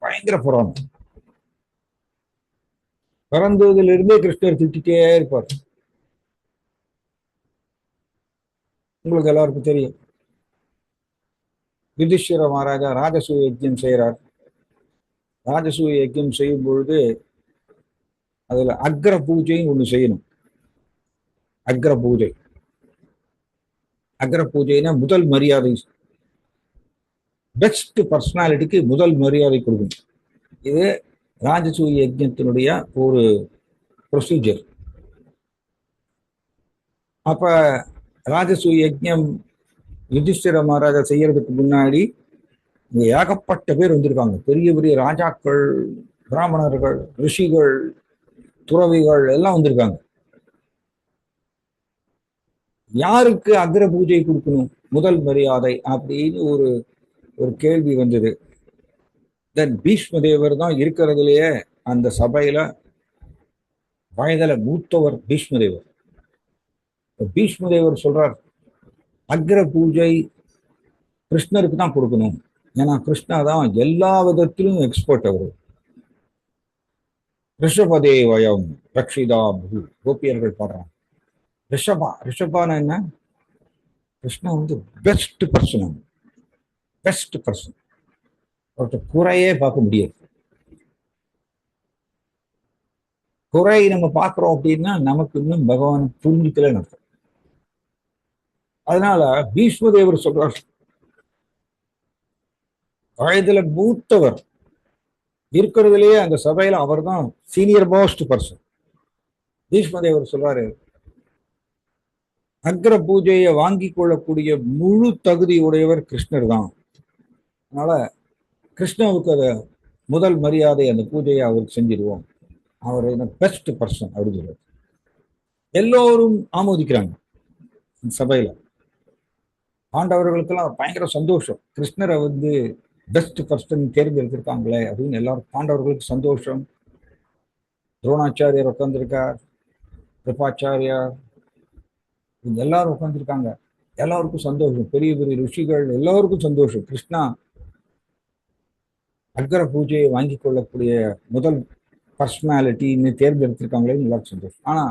பயங்கர பொறாமை. பிறந்ததிலிருந்தே கிருஷ்ணர் திட்டிட்டே இருப்பார். உங்களுக்கு எல்லாருக்கும் தெரியும், யுதிஷ்டிர மகாராஜா ராஜசூய யஜ்யம் செய்யறார். ராஜசூய யஜ்யம் செய்யும் பொழுது அதுல அக்ர பூஜையும் ஒண்ணு செய்யணும். அக்ர பூஜை, அக்ர பூஜைனா முதல் மரியாதை, பெஸ்ட் பர்சனாலிட்டிக்கு முதல் மரியாதை கொடுக்கணும். இது ராஜசூய யஜ்யத்தினுடைய ஒரு ப்ரொசீஜர். அப்ப ராஜசூய யஜ்யம் யுதிஷ்டிர மகாராஜா செய்யறதுக்கு முன்னாடி இங்க ஏகப்பட்ட பேர் வந்திருக்காங்க. பெரிய பெரிய ராஜாக்கள், பிராமணர்கள், ரிஷிகள், துறவிகள் எல்லாம் வந்திருக்காங்க. யாருக்கு அக்ர பூஜை கொடுக்கணும், முதல் மரியாதை அப்படின்னு ஒரு ஒரு கேள்வி வந்தது. தென் பீஷ்மதேவர் தான் இருக்கிறதுலயே அந்த சபையில வயதுல மூத்தவர் பீஷ்மதேவர். பீஷ்மதேவர் சொல்றார், அக்ர பூஜை கிருஷ்ணருக்கு தான் கொடுக்கணும். ஏன்னா கிருஷ்ணா தான் எல்லா விதத்திலும் எக்ஸ்பர்ட். அவரு ரிஷபதே வயம் ரக்ஷிதா பூ, கோபியர்கள் பாடுறாங்க. ரிஷபான என்ன? கிருஷ்ணா வந்து பெஸ்ட் பர்சன், பெஸ்ட் பர்சன். அவர்கிட்ட குறையே பார்க்க முடியாது. குறை நம்ம பார்க்கிறோம் அப்படின்னா நமக்கு இன்னும் பகவான் புரிஞ்சுக்கலன்னு அர்த்தம். அதனால பீஷ்மதேவர் சொல்றார், வயதுல மூத்தவர், இருக்கிறதுலயே அந்த சபையில அவர் தான் சீனியர் மோஸ்ட் பர்சன். பீஷ்மதேவர் சொல்றாரு, அக்ர பூஜையை வாங்கி கொள்ளக்கூடிய முழு தகுதி உடையவர் கிருஷ்ணர் தான். அதனால கிருஷ்ணாவுக்கு அதை முதல் மரியாதை, அந்த பூஜையை அவருக்கு செஞ்சிருவோம். அவர் பெஸ்ட் பர்சன் அப்படின்னு சொல்றாரு. எல்லோரும் ஆமோதிக்கிறாங்க சபையில. பாண்டவர்களுக்கெல்லாம் பயங்கர சந்தோஷம், கிருஷ்ணரை வந்து பெஸ்ட் பர்சன் தேர்ந்தெடுத்திருக்காங்களே அப்படின்னு. எல்லாரும் பாண்டவர்களுக்கு சந்தோஷம். துரோணாச்சாரியர் உட்கார்ந்துருக்கார், கிருபாச்சாரியார், எல்லாரும் உட்கார்ந்துருக்காங்க. எல்லாருக்கும் சந்தோஷம். பெரிய பெரிய ருஷிகள் எல்லோருக்கும் சந்தோஷம். கிருஷ்ணா அக்ர பூஜையை வாங்கி கொள்ளக்கூடிய முதல் பர்சனாலிட்டின்னு தேர்ந்தெடுத்திருக்காங்களே, எல்லாருக்கும் சந்தோஷம். ஆனா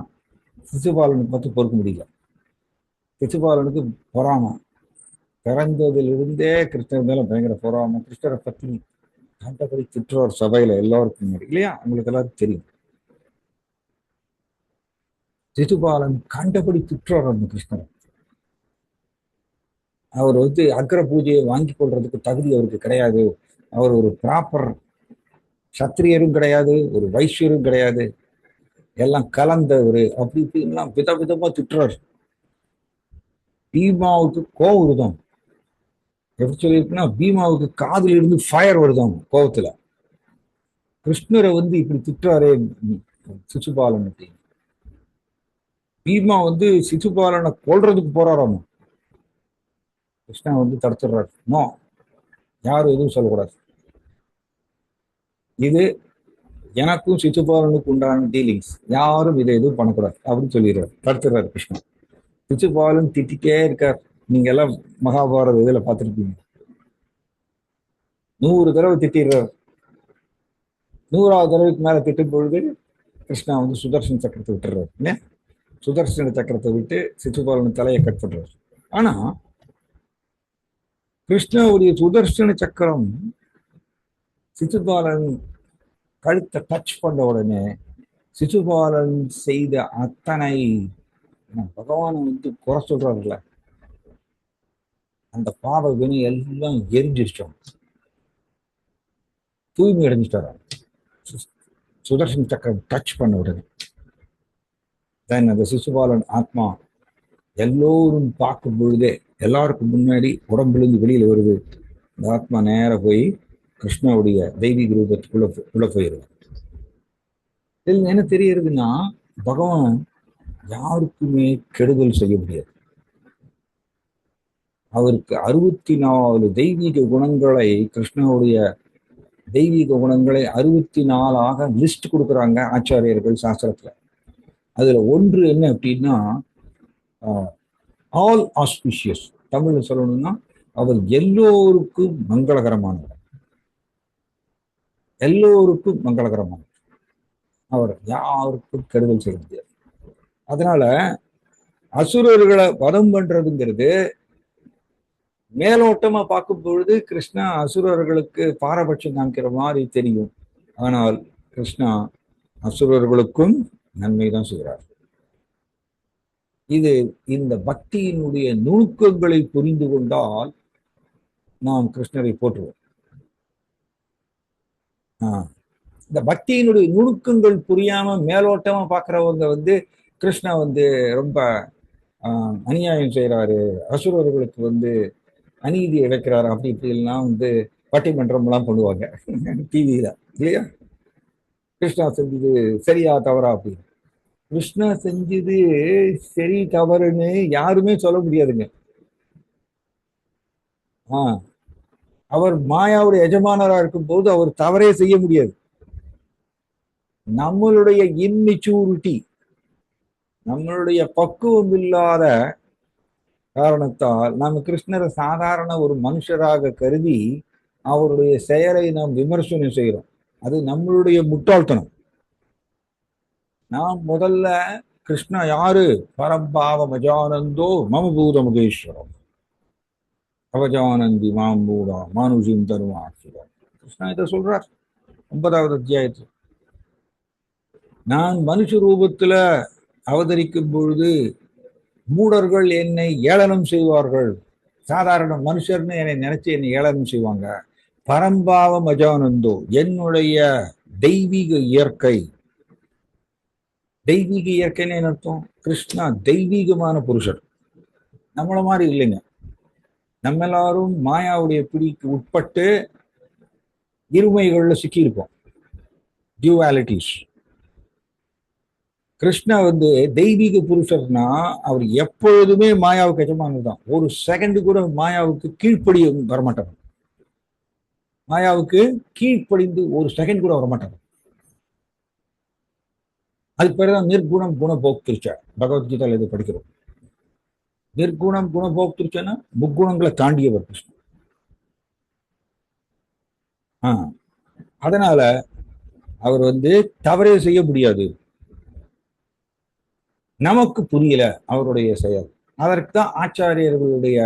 சிசுபாலனுக்கு பார்த்து பொறுக்க முடியல. சிசுபாலனுக்கு பொறாமை, பிறந்ததிலிருந்தே கிருஷ்ணர் மேல பயங்கர பொறாமை. கிருஷ்ணரை பத்தி கண்டபடி திட்டுறவர் சபையில எல்லாருக்கும் முன்னாடி, இல்லையா? உங்களுக்கு எல்லாருக்கும் தெரியும். சிசுபாலன் கண்டபடி திட்டுறவர் அந்த கிருஷ்ணரை. அவர் வந்து அக்ர பூஜையை வாங்கி கொள்றதுக்கு தகுதி அவருக்கு கிடையாது. அவர் ஒரு ப்ராப்பர் சத்திரியரும் கிடையாது, ஒரு வைஷ்யரும் கிடையாது, எல்லாம் கலந்தவர் அப்படி இப்படின்லாம் விதவிதமா திட்டுறாரு. பீமாவுக்கு கோவம் வருதான். எப்படி சொல்லியிருக்குன்னா, பீமாவுக்கு காதுல இருந்து ஃபயர் வருதான் கோபத்துல. கிருஷ்ணரை வந்து இப்படி திட்டுறாரே சிசுபாலன் அப்படின்னு. பீமா வந்து சிசுபாலனை கொல்றதுக்கு போறாராம. கிருஷ்ணா வந்து தடுத்துடுறாரு. நோ, யாரும் எதுவும் சொல்லக்கூடாது, இது எனக்கும் சிசுபாலனுக்கு உண்டான டீலிங்ஸ், யாரும் இதை எதுவும் பண்ணக்கூடாது அப்படின்னு சொல்லிடுறாரு, தடுத்துடுறாரு கிருஷ்ணா. சிசுபாலன் திட்டிக்கே இருக்கார். நீங்க எல்லாம் மகாபாரத இதுல பார்த்துருப்பீங்க, 100 தடவை திட்டிடுறார். 100வது தடவைக்கு மேல திட்டும் பொழுது கிருஷ்ணா வந்து சுதர்சன சக்கரத்தை விட்டுறாரு. சுதர்சன சக்கரத்தை விட்டு சிசுபாலன் தலையை கட் பண்றாரு. ஆனா கிருஷ்ணாவுடைய சுதர்சன சக்கரம் சிசுபாலன் கழுத்தை டச் பண்ண உடனே சிசுபாலன் செய்த அத்தனை பகவானை வந்து குறை சொல்றாருல, அந்த பாவ வினை எல்லாம் எரிஞ்சிருச்சோம், தூய்மை அடைஞ்சிட்டாரா சுதர்சன சக்கரம் டச் பண்ண உடனே. தென் அந்த சிசுபாலன் ஆத்மா எல்லோரும் பார்க்கும் பொழுதே, எல்லாருக்கும் முன்னாடி உடம்புலேருந்து வெளியில வருது. இந்த ஆத்மா நேர போய் கிருஷ்ணாவுடைய தெய்வீக ரூபத்துக்குள்ள போயிடுது. இதுல என்ன தெரியறதுன்னா, பகவான் யாருக்குமே கெடுதல் செய்ய முடியாது. அவருக்கு 64 தெய்வீக குணங்களை, கிருஷ்ணனுடைய தெய்வீக குணங்களை 64ஆக லிஸ்ட் கொடுக்குறாங்க ஆச்சாரியர்கள் சாஸ்திரத்துல. அதுல ஒன்று என்ன அப்படின்னா, ஆல் ஆஸ்பிஷியஸ். தமிழ்ல சொல்லணும்னா, அவர் எல்லோருக்கும் மங்களகரமானவர், எல்லோருக்கும் மங்களகரமானவர். அவர் யாருக்கும் கெடுதல் செய்ய முடியாது. அதனால அசுரர்களை வதம் பண்றதுங்கிறது மேலோட்டமா பார்க்கும் பொழுது கிருஷ்ணா அசுரர்களுக்கு பாரபட்சம் காமிக்கிற மாதிரி தெரியும். ஆனால் கிருஷ்ணா அசுரர்களுக்கும் நன்மைதான் செய்கிறார். இது இந்த பக்தியினுடைய நுணுக்கங்களை புரிந்து கொண்டால் நாம் கிருஷ்ணரை போற்றுவோம். இந்த பக்தியினுடைய நுணுக்கங்கள் புரியாம மேலோட்டமா பார்க்கிறவங்க வந்து கிருஷ்ணா வந்து ரொம்ப அநியாயம் செய்யறாரு, அசுரர்களுக்கு வந்து அநீதி இழைக்கிறாரு, அப்படி இப்படி எல்லாம் வந்து பட்டிமன்றம் எல்லாம் பண்ணுவாங்க டிவியில, இல்லையா? கிருஷ்ணா செஞ்சது சரியா தவறா அப்படின்னு. கிருஷ்ணா செஞ்சது சரி தவறுன்னு யாருமே சொல்ல முடியாதுங்க. அவர் மாயாவுடைய எஜமானரா இருக்கும் போது அவர் தவறே செய்ய முடியாது. நம்மளுடைய இம்மெச்சூரிட்டி, நம்மளுடைய பக்குவம் இல்லாத காரணத்தால் நாம் கிருஷ்ணரை சாதாரண ஒரு மனுஷராக கருதி அவருடைய செயலை நாம் விமர்சனம் செய்கிறோம். அது நம்மளுடைய முட்டாள்தனம். நாம் முதல்ல கிருஷ்ணா யாரு? பரம்பாவ மஜானந்தோ மமபூத முகேஸ்வரம் அவஜானந்தி மாம்பூடா மானுஷிம் தருமாசிரம். கிருஷ்ணா இதை சொல்றார் 9வது அத்தியாயத்தில். நான் மனுஷ ரூபத்துல அவதரிக்கும் பொழுது மூடர்கள் என்னை ஏளனம் செய்வார்கள். சாதாரண மனுஷர்னு என்னை நினைச்சு என்னை ஏளனம் செய்வாங்க. பரம்பாவம் அஜானந்தோ, என்னுடைய தெய்வீக இயற்கை. தெய்வீக இயற்கைன்னு என்ன அர்த்தம்? கிருஷ்ணா தெய்வீகமான புருஷர், நம்மள மாதிரி இல்லைங்க. நம்ம எல்லாரும் மாயாவுடைய பிடிக்கு உட்பட்டு இருமைகள்ல சிக்கியிருப்போம், டியூவாலிட்டிஸ். கிருஷ்ணா தெய்வீக புருஷர்னா அவர் எப்பொழுதுமே மாயாவுக்கு எஜமானது தான். ஒரு செகண்ட் கூட மாயாவுக்கு கீழ்ப்படி வரமாட்டார். மாயாவுக்கு கீழ்ப்படிந்து ஒரு செகண்ட் கூட வரமாட்டார். அதுக்கு பேருதான் நிர்குணம் குணபோக்திருச்சா. பகவத்கீதையில இதை படிக்கிறோம். நிர்குணம் குணபோக்திருச்சா, முக்குணங்களை தாண்டியவர் கிருஷ்ணன். அதனால அவர் தவறே செய்ய முடியாது. நமக்கு புரியல அவருடைய செயல். அதற்கு தான் ஆச்சாரியர்களுடைய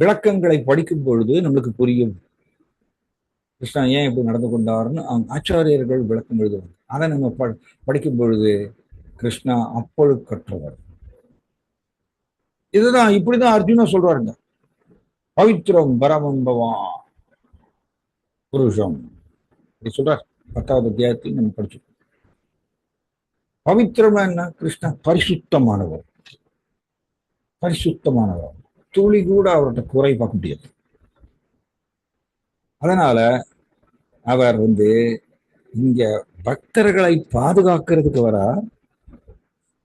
விளக்கங்களை படிக்கும் பொழுது நம்மளுக்கு புரியும் கிருஷ்ணா ஏன் இப்படி நடந்து கொண்டாருன்னு. ஆச்சாரியர்கள் விளக்கம் எழுதுவாங்க. அதை நம்ம படிக்கும் பொழுது கிருஷ்ணா அப்பொழுக்கற்றவர். இதுதான், இப்படிதான் அர்ஜுனா சொல்றாருங்க. பவித்ரம் பரமம்பவா புருஷம் சொல்றார் 10வது அத்தியாயத்தில் நம்ம படிச்சோம். பவித்திரம் என்ன? கிருஷ்ணா பரிசுத்தமானவர். பரிசுத்தமானவர், துளி கூட அவர்கிட்ட குறை பார்க்க முடியாது. அதனால அவர் இங்க பக்தர்களை பாதுகாக்கிறதுக்கு வரார்.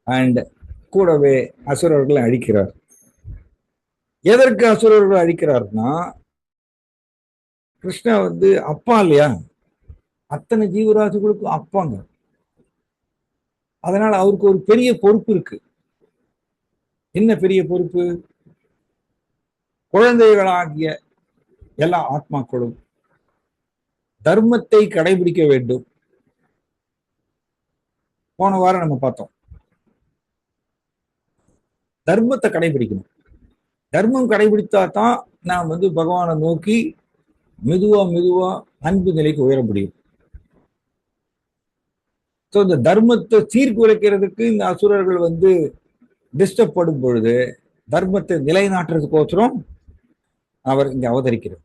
அண்ட் கூடவே அசுரர்களை அழிக்கிறார். எதற்கு அசுரர்களை அழிக்கிறார்னா, கிருஷ்ணா அப்பா இல்லையா, அத்தனை ஜீவராசிகளுக்கும் அப்பாங்க. அதனால அவருக்கு ஒரு பெரிய பொறுப்பு இருக்கு. என்ன பெரிய பொறுப்பு? குழந்தைகளாகிய எல்லா ஆத்மாக்களும் தர்மத்தை கடைபிடிக்க வேண்டும். போன வாரம் நம்ம பார்த்தோம், தர்மத்தை கடைபிடிக்கணும். தர்மம் கடைபிடித்தா தான் நாம் பகவானை நோக்கி மெதுவா மெதுவா அன்பு நிலைக்கு உயர முடியும். இந்த தர்மத்தை சீர்குலைக்கிறதுக்கு இந்த அசுரர்கள் டிஸ்டர்ப் படும் பொழுது தர்மத்தை நிலைநாட்டுறதுக்கோசரம் அவர் இங்க அவதரிக்கிறார்.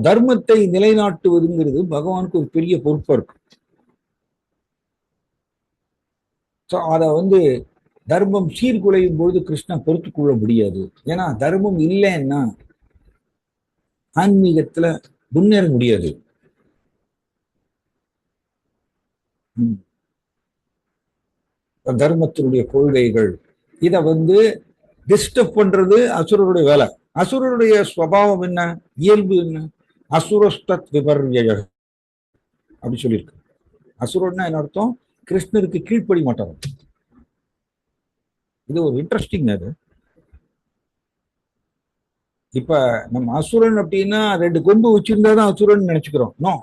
தர்மத்தை நிலைநாட்டுவதுங்கிறது பகவானுக்கு ஒரு பெரிய பொறுப்பா இருக்கு. அத தர்மம் சீர்குலையும் பொழுது கிருஷ்ணா பொறுத்துக் கொள்ள முடியாது. ஏன்னா தர்மம் இல்லைன்னா ஆன்மீகத்துல முன்னேற முடியாது. தர்மத்தினுடைய கொள்கைகள் இத டிஸ்டர்ப் பண்றது அசுரருடைய வேலை. அசுரருடைய சுவாவம் என்ன, இயல்பு என்ன? அசுரஸ்தத் விபர்ய அப்படி சொல்லியிருக்கு. அசுரன்னா என்ன அர்த்தம்? கிருஷ்ணருக்கு கீழ்ப்படி மாட்டாங்க. இது ஒரு இன்ட்ரெஸ்டிங். அது இப்ப நம்ம அசுரன் அப்படின்னா 2 கொம்பு வச்சிருந்தாதான் அசுரன் நினைச்சுக்கிறோம். நோ,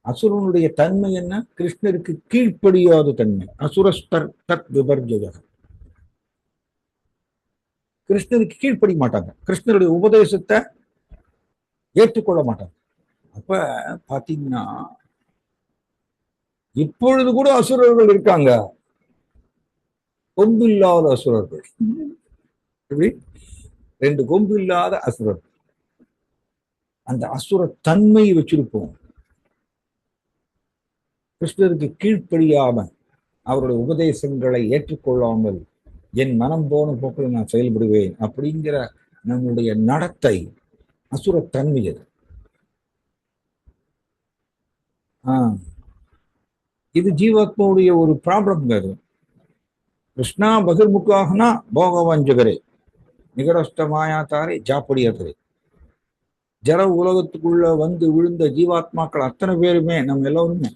அசுரனுடைய தன்மை என்ன? கிருஷ்ணருக்கு கீழ்ப்படியாத தன்மை. அசுரஸ்தர் தத் விபர்ஜய. கிருஷ்ணருக்கு கீழ்ப்படி மாட்டாங்க, கிருஷ்ணருடைய உபதேசத்தை ஏற்றுக்கொள்ள மாட்டாங்க. அப்ப பாத்தீங்கன்னா இப்பொழுது கூட அசுரர்கள் இருக்காங்க, கொம்பு இல்லாத அசுரர்கள். 2 கொம்பு இல்லாத அசுரர். அந்த அசுர தன்மை வச்சிருப்போம். கிருஷ்ணருக்கு கீழ்ப்படியாம அவருடைய உபதேசங்களை ஏற்றுக்கொள்ளாமல் என் மனம் போன போக்கில் நான் செயல்படுவேன் அப்படிங்கிற நம்முடைய நடத்தை அசுரத்தன்மை. அது இது ஜீவாத்மாவுடைய ஒரு ப்ராப்ளம். அது கிருஷ்ணா பகிர்முகாகனா போகவஞ்சகரே நிகரஸ்த மாயாத்தாரே ஜாப்படியாத்தரே. ஜல உலகத்துக்குள்ள விழுந்த ஜீவாத்மாக்கள் அத்தனை பேருமே, நம்ம எல்லோருமே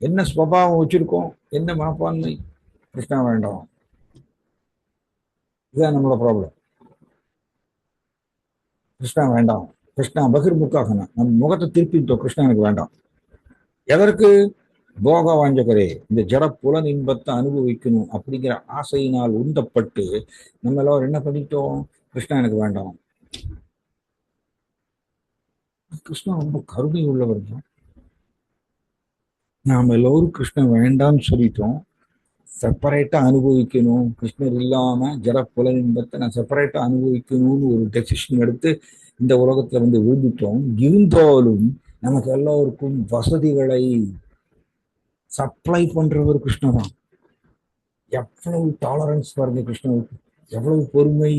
என்ன ஸ்வபாவம் வச்சிருக்கோம், என்ன மனப்பான்மை, கிருஷ்ணா வேண்டாம். இதுதான் நம்மளோட ப்ராப்ளம். கிருஷ்ணா வேண்டாம், கிருஷ்ணா பகிர்முக்காக நம்ம முகத்தை திருப்பிட்டோம், கிருஷ்ணா எனக்கு வேண்டாம். எதற்கு? போக வாஞ்சகரே, இந்த ஜட புலன் இன்பத்தை அனுபவிக்கணும் அப்படிங்கிற ஆசையினால் உந்தப்பட்டு நம்ம எல்லாரும் என்ன பண்ணிட்டோம்? கிருஷ்ணா எனக்கு வேண்டாம். கிருஷ்ணா ரொம்ப கருணை உள்ளவர் தான். நாம எல்லோரும் கிருஷ்ணன் வேண்டாம்னு சொல்லிட்டோம். செப்பரேட்டா அனுபவிக்கணும், கிருஷ்ணர் இல்லாம ஜட புலன் இன்பத்தை நான் செப்பரேட்டா அனுபவிக்கணும்னு ஒரு டெசிஷன் எடுத்து இந்த உலகத்துல வந்து விழுந்துட்டோம். இருந்தாலும் நமக்கு எல்லோருக்கும் வசதிகளை சப்ளை பண்றவர் கிருஷ்ணர் தான். எவ்வளவு டாலரன்ஸ் பாருங்க கிருஷ்ணருக்கு, எவ்வளவு பொறுமை.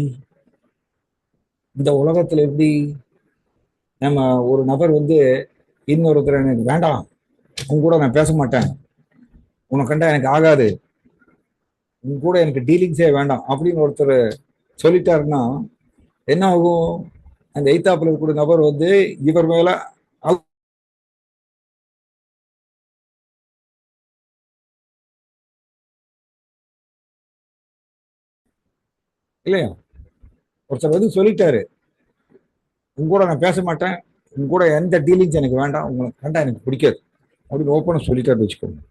இந்த உலகத்துல எப்படி நம்ம ஒரு நபர் வந்து இன்னொருத்தர் எனக்கு வேண்டாம், உன் கூட நான் பேச மாட்டேன், உனக்கு கண்டா எனக்கு ஆகாது, உன் கூட எனக்கு டீலிங்ஸே வேண்டாம் அப்படின்னு ஒருத்தர் சொல்லிட்டாருன்னா என்ன ஆகும்? அந்த எய்தாப்புல இருக்கிற நபர் வந்து இவர் மேல இல்லையா? ஒருத்தர் வந்து சொல்லிட்டாரு, உங்க கூட நான் பேச மாட்டேன், உங்க கூட எந்த டீலிங்ஸ் எனக்கு வேண்டாம், உங்களை கண்டா எனக்கு பிடிக்காது அப்படின்னு ஓப்பனா சொல்லிட்டாரு வச்சுக்கோங்க.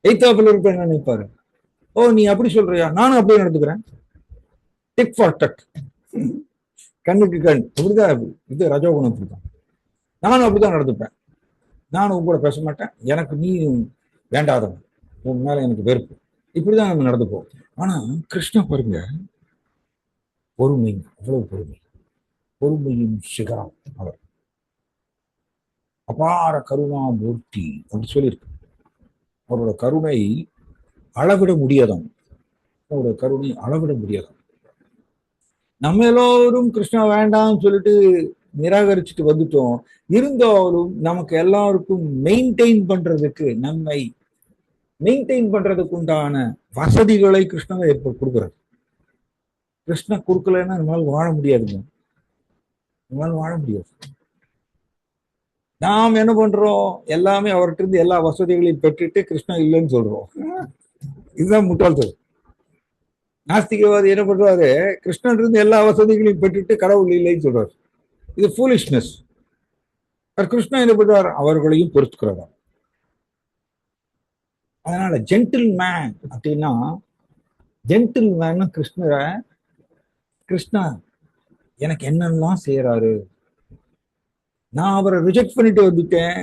எய்தாப்புல இருக்க என்ன நினைப்பாரு? ஓ நீ அப்படி சொல்றியா, நானும் அப்படியே நடந்துக்கிறேன், டிக் ஃபார் டக், கண்ணுக்கு கண். அப்படிதான் இது ரஜோகுணம் தான். நானும் அப்படிதான் நடந்துப்பேன், நானும் உங்க கூட பேச மாட்டேன், எனக்கு நீ வேண்டாதவன், உன் மேல எனக்கு வெறுப்பு, இப்படிதான் நம்ம நடந்துப்போம். ஆனா கிருஷ்ண பாருங்க, பொறுமை, அவ்வளவு பொறுமை, பொறுமையின் சிகரம் அவர். அபார கருணா மூர்த்தி அப்படி சொல்லியிருக்கு. அவரோட கருணை அளவிட முடியாதான், அவரோட கருணை அளவிட முடியாதான். நம்ம எல்லோரும் கிருஷ்ணா வேண்டாம்னு சொல்லிட்டு நிராகரிச்சுட்டு வந்துட்டோம். இருந்தாலும் நமக்கு எல்லாருக்கும் மெயின்டைன் பண்றதுக்கு, நம்மை மெயின்டைன் பண்றதுக்கு உண்டான வசதிகளை கிருஷ்ணன் ஏற்ப கொடுக்குறாரு. கிருஷ்ண கொடுக்கலன்னா நம்மளால வாழ முடியாதுங்க, நம்மளால வாழ முடியாது. நாம் என்ன பண்றோம்? எல்லாமே அவர்கிட்ட இருந்து எல்லா வசதிகளையும் பெற்றுட்டு கிருஷ்ணா இல்லைன்னு சொல்றோம். இதுதான் முட்டாள்தனம். நாஸ்திகவாதி என்ன பண்றாரு? கிருஷ்ணன் இருந்து எல்லா வசதிகளையும் பெற்றுட்டு கடவுள் இல்லைன்னு சொல்றாரு. இது ஃபூலிஷ்னஸ். கிருஷ்ணா என்ன பண்றாரு? அவர்களையும் பொறுத்துக்கிறார். அதனால ஜென்டில் மேன் அப்படின்னா, ஜென்டில் மேன் கிருஷ்ணரை, கிருஷ்ணா எனக்கு என்னெல்லாம் செய்யறாரு, நான் அவரை ரிஜெக்ட் பண்ணிட்டு வந்துட்டேன்,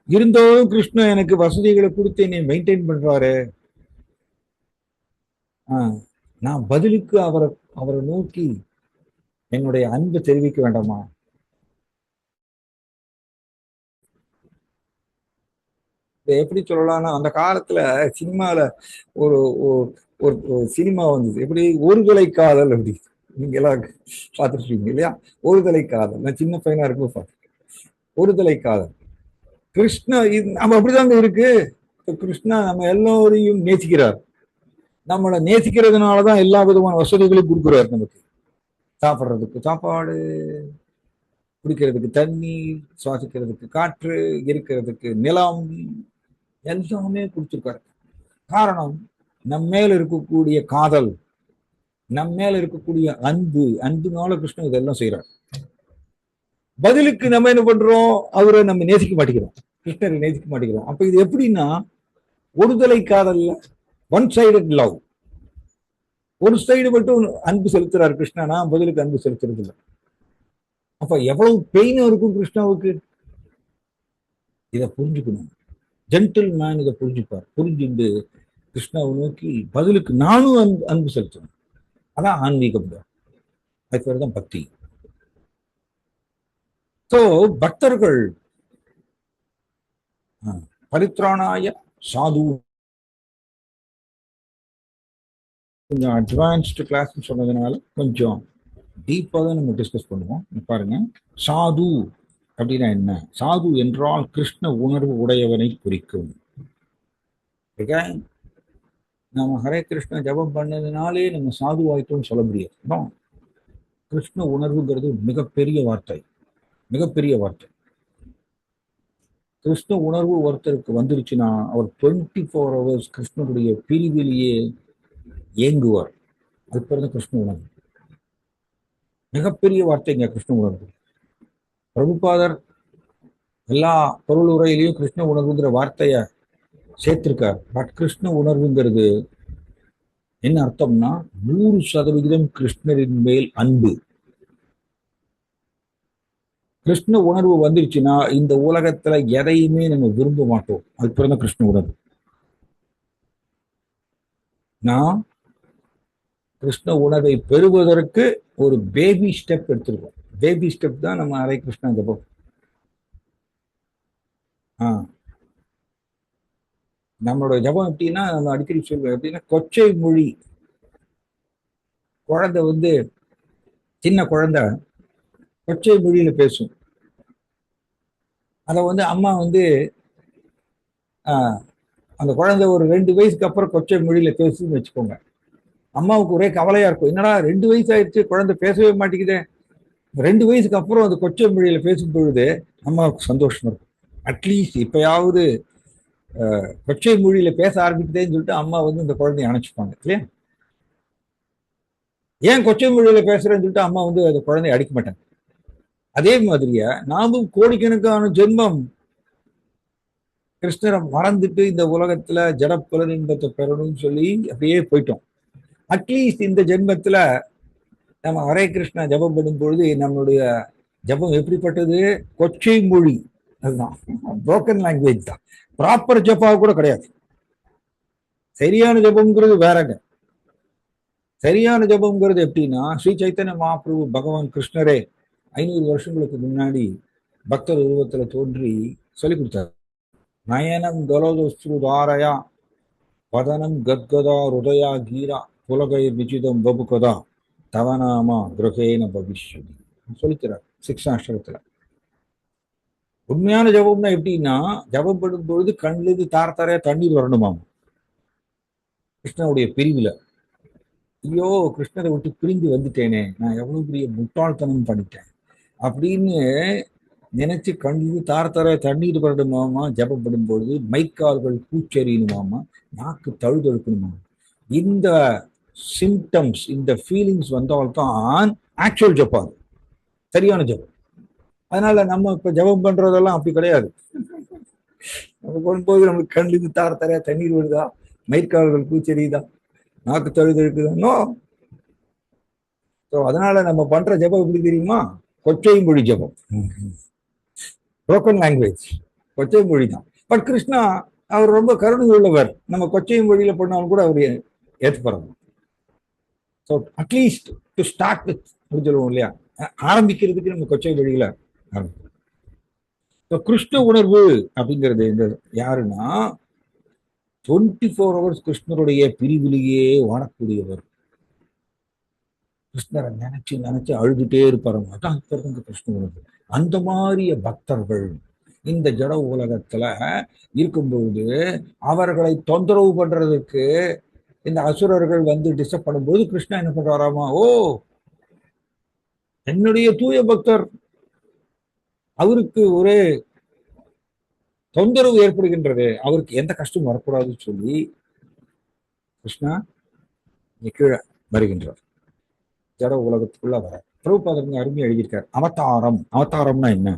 இருந்தாலும் கிருஷ்ணன் எனக்கு வசதிகளை கொடுத்து என்னை மெயின்டைன் பண்றாரு, நான் பதிலுக்கு அவரை அவரை நோக்கி என்னுடைய அன்பை தெரிவிக்க வேண்டாமா? எப்படி சொல்லலாம்னா, அந்த காலத்துல சினிமால ஒரு ஒரு சினிமா வந்தது, எப்படி ஒருதலை காதல் அப்படி, நீங்க எல்லாம் பார்த்துருப்பீங்க இல்லையா? ஒருதலை காதல், நான் சின்ன பையனா இருக்கும் பார்த்தேன். ஒருதலை காதல் கிருஷ்ணா நம்ம அப்படிதாங்க இருக்கு. கிருஷ்ணா நம்ம எல்லோரையும் நேசிக்கிறார். நம்மளை நேசிக்கிறதுனாலதான் எல்லா விதமான வசதிகளையும் கொடுக்குறாரு நமக்கு. சாப்பிட்றதுக்கு சாப்பாடு, குடிக்கிறதுக்கு தண்ணீர், சுவாசிக்கிறதுக்கு காற்று, இருக்கிறதுக்கு நிலம், எல்லாமே கொடுத்துருக்காரு. காரணம், நம்ம மேல இருக்கக்கூடிய காதல், நம்ம மேல இருக்கக்கூடிய அன்பு, அன்புனால கிருஷ்ணன் இதெல்லாம் செய்யறாரு. பதிலுக்கு நம்ம என்ன பண்றோம்? அவரை நம்ம நேசிக்க மாட்டேங்கிறோம், கிருஷ்ணரை நேசிக்க மாட்டேங்கிறோம். அப்ப இது எப்படின்னா, ஒருதலை காதல்ல, ஒன் சைடட் லவ். ஒரு சைடு மட்டும் அன்பு செலுத்துறாரு கிருஷ்ணனா, பதிலுக்கு அன்பு செலுத்துறது இல்லை. அப்ப எவ்வளவு பெயின் இருக்கும் கிருஷ்ணாவுக்கு, இதை புரிஞ்சுக்கணும். ஜென்டில் மேன் இதை புரிஞ்சுப்பார். புரிஞ்சுட்டு கிருஷ்ணாவை நோக்கி பதிலுக்கு நானும் அன்பு செலுத்தணும். அதான் ஆன்மீகம், அது பேர் தான் பக்தி. ஸோ பக்தர்கள் பரித்ராணாய சாது, கொஞ்சம் அட்வான்ஸ்டு கிளாஸ் சொன்னதுனால கொஞ்சம் டீப்பாக தான் நம்ம டிஸ்கஸ் பண்ணுவோம். பாருங்க, சாது அப்படின்னா என்ன? சாது என்றால் கிருஷ்ண உணர்வு உடையவனை குறிக்கும். நம்ம ஹரே கிருஷ்ண ஜபம் பண்ணதுனாலே நம்ம சாது ஆயிட்டோம்னு சொல்ல முடியாது. கிருஷ்ண உணர்வுங்கிறது மிகப்பெரிய வார்த்தை, மிகப்பெரிய வார்த்தை. கிருஷ்ண உணர்வு ஒருத்தருக்கு வந்துருச்சுன்னா அவர் 24 hours கிருஷ்ணனுடைய பிரிவிலேயே ஏங்குவார். அது பிறகு கிருஷ்ண உணர்வு. மிகப்பெரிய வார்த்தைங்க கிருஷ்ண உணர்வு. பிரபுபாதர் எல்லா பொருள் உரையிலையும் கிருஷ்ண உணர்வுங்கிற வார்த்தைய சேர்த்திருக்கார். பட் கிருஷ்ண உணர்வுங்கிறது என்ன அர்த்தம்னா 100% கிருஷ்ணரின் மேல் அன்பு. கிருஷ்ண உணர்வு வந்துருச்சுன்னா இந்த உலகத்துல எதையுமே நம்ம விரும்ப மாட்டோம். அது பிறந்த கிருஷ்ண உணர்வு. நான் கிருஷ்ண உணர்வை பெறுவதற்கு ஒரு பேபி ஸ்டெப் எடுத்திருக்கோம். பேபி ஸ்டெப் தான் நம்ம ஹரே கிருஷ்ணா ஜபம். நம்மளோட ஜபம் எப்படின்னா, நம்ம அடிக்கடி சொல்லுவோம் எப்படின்னா, கொச்சை மொழி. குழந்தை சின்ன குழந்தை கொச்சை மொழியில பேசும். அதை அம்மா அந்த குழந்தை ஒரு 2 வயசுக்கு அப்புறம் கொச்சை மொழியில பேசுன்னு வச்சுக்கோங்க. அம்மாவுக்கு ஒரே கவலையா இருக்கும். என்னடா 2 வயசு ஆயிடுச்சு, குழந்தை பேசவே மாட்டேங்குது. 2 வயசுக்கு அப்புறம் அந்த கொச்சை மொழியில பேசும் பொழுது அம்மாவுக்கு சந்தோஷம் இருக்கும். அட்லீஸ்ட் இப்பயாவது கொச்சை மொழியில பேச ஆரம்பிக்குதேன்னு சொல்லிட்டு அம்மா இந்த குழந்தைய அணைச்சுப்பாங்க இல்லையா? ஏன் கொச்சை மொழியில பேசுறேன்னு சொல்லிட்டு அம்மா அந்த குழந்தைய அடிக்க மாட்டாங்க. அதே மாதிரியா நாமும் கோடிக்கணக்கான ஜென்மம் கிருஷ்ணரை மறந்துட்டு இந்த உலகத்துல ஜடப்புலன் இன்பத்தை பெறணும்னு சொல்லி அப்படியே போயிட்டோம். அட்லீஸ்ட் இந்த ஜென்மத்துல நம்ம ஹரே கிருஷ்ணா ஜபம் பண்ணும் பொழுது நம்மளுடைய ஜபம் எப்படிப்பட்டது? கொச்சை மொழி. அதுதான் புரோக்கன் லாங்குவேஜ் தான். ப்ராப்பர் ஜபா கூட கிடையாது. சரியான ஜபம்ங்கிறது வேறங்க. சரியான ஜபம்ங்கிறது எப்படின்னா, ஸ்ரீ சைத்தன்ய மகாபிரபு பகவான் கிருஷ்ணரே 500 வருஷங்களுக்கு முன்னாடி பக்தர் உருவத்துல தோன்றி சொல்லி கொடுத்தார். நயனம் கலோதுஸ்ருதாரயா வதனம் கத்கதா ருதயா கீரா புலகை விஜிதம் பபுகதா தவநாமா கிரகேன பவிஷ்யதி சொல்லிக்கிறார் 6 அஷ்டகத்துல. உண்மையான ஜபம்னா எப்படின்னா, ஜபம் பண்ணும் பொழுது கண்ணிலிருந்து தார தண்ணீர் வரணுமாம். கிருஷ்ணனுடைய பிரிவுல ஐயோ கிருஷ்ணரை விட்டு பிரிந்து வந்துட்டேனே, நான் எவ்வளவு பெரிய முட்டாள்தனம் பண்ணிட்டேன் அப்படின்னு நினைச்சு கண்ணிலிருந்து தார தண்ணீர் வரணுமாமா. ஜபம் பண்ணும் பொழுது மைக்கால்கள் பூச்செறியணுமாமா, நாக்கு தழுதழுக்கணுமாமா. இந்த சிம்டம்ஸ், இந்த ஃபீலிங்ஸ் வந்தால்தான் ஆக்சுவல் ஜப்பாது, சரியான ஜபம். அதனால நம்ம இப்ப ஜபம் பண்றதெல்லாம் அப்படி கிடையாது. நம்ம பண்ணும்போது நம்மளுக்கு கண்ணிலிருந்து தார தண்ணீர் வருதா, மைக்கால்கள் பூச்செறியுதா, நாக்கு தழுதழுக்குதா? அதனால நம்ம பண்ற ஜபம் எப்படி தெரியுமா? கொச்சை மொழி ஜபம், புரோக்கன் லாங்குவேஜ், கொச்சை மொழி தான். பட் கிருஷ்ணா அவர் ரொம்ப கருணை உள்ளவர். நம்ம கொச்சை மொழியில பண்ணாலும் கூட அவர் ஏற்றுப்படுறாங்க. So at least to start with அப்படின்னு சொல்லுவோம் இல்லையா, ஆரம்பிக்கிறதுக்கு நம்ம கொச்சை மொழியில ஆரம்பிக்கிறோம். கிருஷ்ண உணர்வு அப்படிங்கிறது இந்த யாருன்னா 24 hours கிருஷ்ணருடைய பிரிவிலேயே வாழக்கூடியவர். கிருஷ்ணரை நினைச்சு நினைச்சு அழுதுட்டே இருப்பாரு. அதான் கிருஷ்ண உணர்வு. அந்த மாதிரி பக்தர்கள் இந்த ஜட உலகத்துல இருக்கும்போது அவர்களை தொந்தரவு பண்றதுக்கு இந்த அசுரர்கள் டிஸ்டர்ப் பண்ணும்போது கிருஷ்ணா என்ன பண்றாராமா, ஓ என்னுடைய தூய பக்தர், அவருக்கு ஒரே தொந்தரவு ஏற்படுகின்றது, அவருக்கு எந்த கஷ்டமும் வரக்கூடாதுன்னு சொல்லி கிருஷ்ணா கீழே வருகின்றார், ஜட உலகத்துக்குள்ள வர. பிரபுபாதர் அருமையா எழுதியிருக்கார். அவதாரம், அவதாரம்னா என்ன?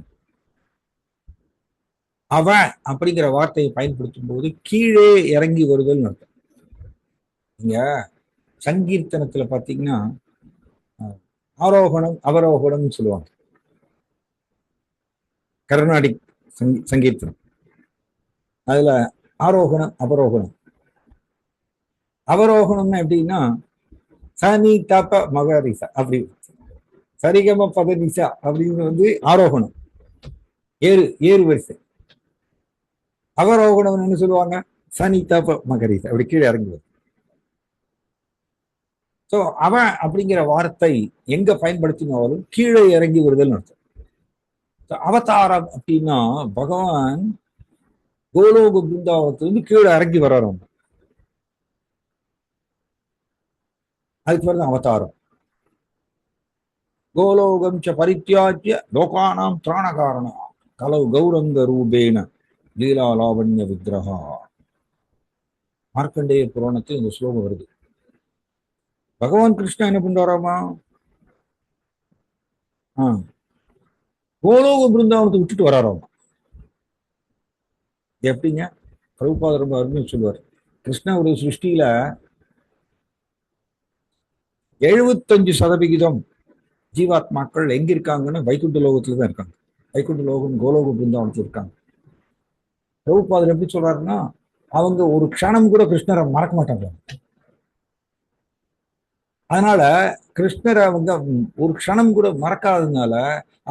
அவ அப்படிங்கிற வார்த்தையை பயன்படுத்தும் போது கீழே இறங்கி வருதல் அர்த்தம். நீங்க சங்கீர்த்தனத்துல பாத்தீங்கன்னா ஆரோகணம் அவரோகணம் சொல்லுவாங்க. கர்நாடிக் சங்கீர்த்தனம் அதுல ஆரோகணம் அவரோகணம். அவரோகணம்னா எப்படின்னா சனி தப்ப மகரிசா அப்படி, சரிகம பதனிசா அப்படின்னு ஆரோகணம், ஏறு வரிசை. அவரோகணம் என்ன சொல்லுவாங்க? சனி தப்ப மகரிசா அப்படி கீழே இறங்குவது. ஸோ அவன் அப்படிங்கிற வார்த்தை எங்க பயன்படுத்தினாலும் கீழே இறங்கி வருதல் அர்த்தம். அவதாரம் அப்படின்னா பகவான் கோலோக பிருந்தாவனத்திலிருந்து கீழே இறங்கி வர்றோம், அதுக்கு பேர் தான் அவதாரம். கோலோகம் ச பரித்யாஜ்ய லோகானாம் திராணகாரணம் கலவு கௌரங்க ரூபேன லீலா லாவண்ய விக்கிரகா. மார்க்கண்டேய புராணத்தில் இந்த ஸ்லோகம் வருது. பகவான் கிருஷ்ணா என்ன பண்றாராமா? கோலோக பிருந்தாவனத்தை விட்டுட்டு வராராம். எப்படிங்க? பிரபுபாதர் ரொம்ப அருமையா சொல்லுவார். கிருஷ்ணாவுடைய சிருஷ்டியில 75% ஜீவாத்மாக்கள் எங்க இருக்காங்கன்னா வைகுண்ட லோகத்துல தான் இருக்காங்க. வைகுண்ட லோகம் கோலோக பிருந்தாவனத்துல இருக்காங்க. பிரபுபாதர் எப்படி சொல்றாருன்னா, அவங்க ஒரு க்ஷணம் கூட கிருஷ்ணரை மறக்க மாட்டாங்க. அதனால கிருஷ்ணரை அவங்க ஒரு க்ஷணம் கூட மறக்காததுனால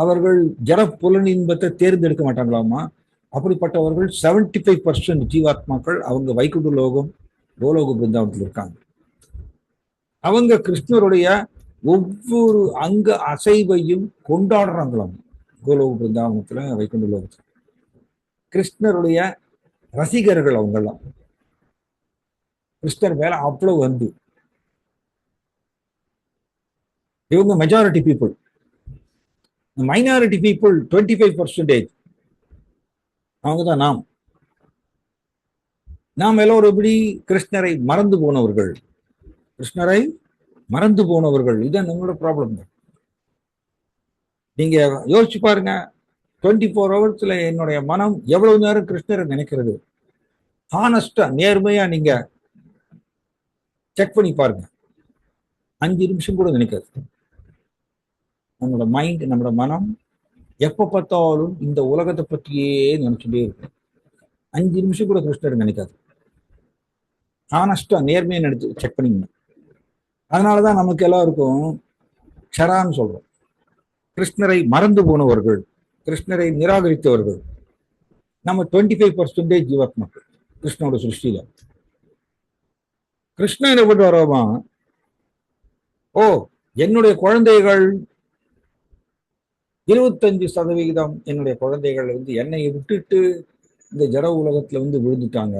அவர்கள் ஜட புலன் இன்பத்தை தேர்ந்தெடுக்க மாட்டாங்களாமா. அப்படிப்பட்டவர்கள் 75% ஜீவாத்மாக்கள் அவங்க வைகுண்ட லோகம் கோலோக பிருந்தாவனத்தில் இருக்காங்க. அவங்க கிருஷ்ணருடைய ஒவ்வொரு அங்க அசைவையும் கொண்டாடுறாங்களாம். கோலோக பிருந்தாவனத்துல வைகுண்ட லோகத்துல கிருஷ்ணருடைய ரசிகர்கள் அவங்கெல்லாம். கிருஷ்ணர் மேல அவ்வளவு வந்து இவங்க மெஜாரிட்டி பீப்புள். Minority people 25%. அவங்க தான் நாம் எல்லோரும் எப்படி கிருஷ்ணரை மறந்து போனவர்கள். கிருஷ்ணரை மறந்து போனவர்கள். இதுதான் நம்மளோட ப்ராப்ளம். நீங்க யோசிச்சு பாருங்க, 24 ஹவர்ஸ்ல என்னுடைய மனம் எவ்வளவு நேரம் கிருஷ்ணரை நினைக்கிறது. ஹானஸ்டா நேர்மையா நீங்க செக் பண்ணி பாருங்க. 5 நிமிஷம் கூட நினைக்காது. நம்மளோட மைண்ட், நம்மளோட மனம் எப்ப பார்த்தாலும் இந்த உலகத்தை பற்றியே நினைச்சுட்டே இருக்கு. 5 நிமிஷம் கூட கிருஷ்ணர் நினைக்காது. ஹானஸ்டா நேர்மையா நினைச்சு செக் பண்ணிக்கணும். அதனாலதான் நமக்கு எல்லாருக்கும் க்ஷரான்னு சொல்றோம். கிருஷ்ணரை மறந்து போனவர்கள், கிருஷ்ணரை நிராகரித்தவர்கள் நம்ம 25% ஜீவாத்மாக்கள் கிருஷ்ணனோட சிருஷ்டியில. கிருஷ்ணன் என்ன பண்ணி வரோமா? என்னுடைய குழந்தைகள் 25% என்னுடைய குழந்தைகள் என்னை விட்டுட்டு இந்த ஜட உலகத்துல விழுந்துட்டாங்க.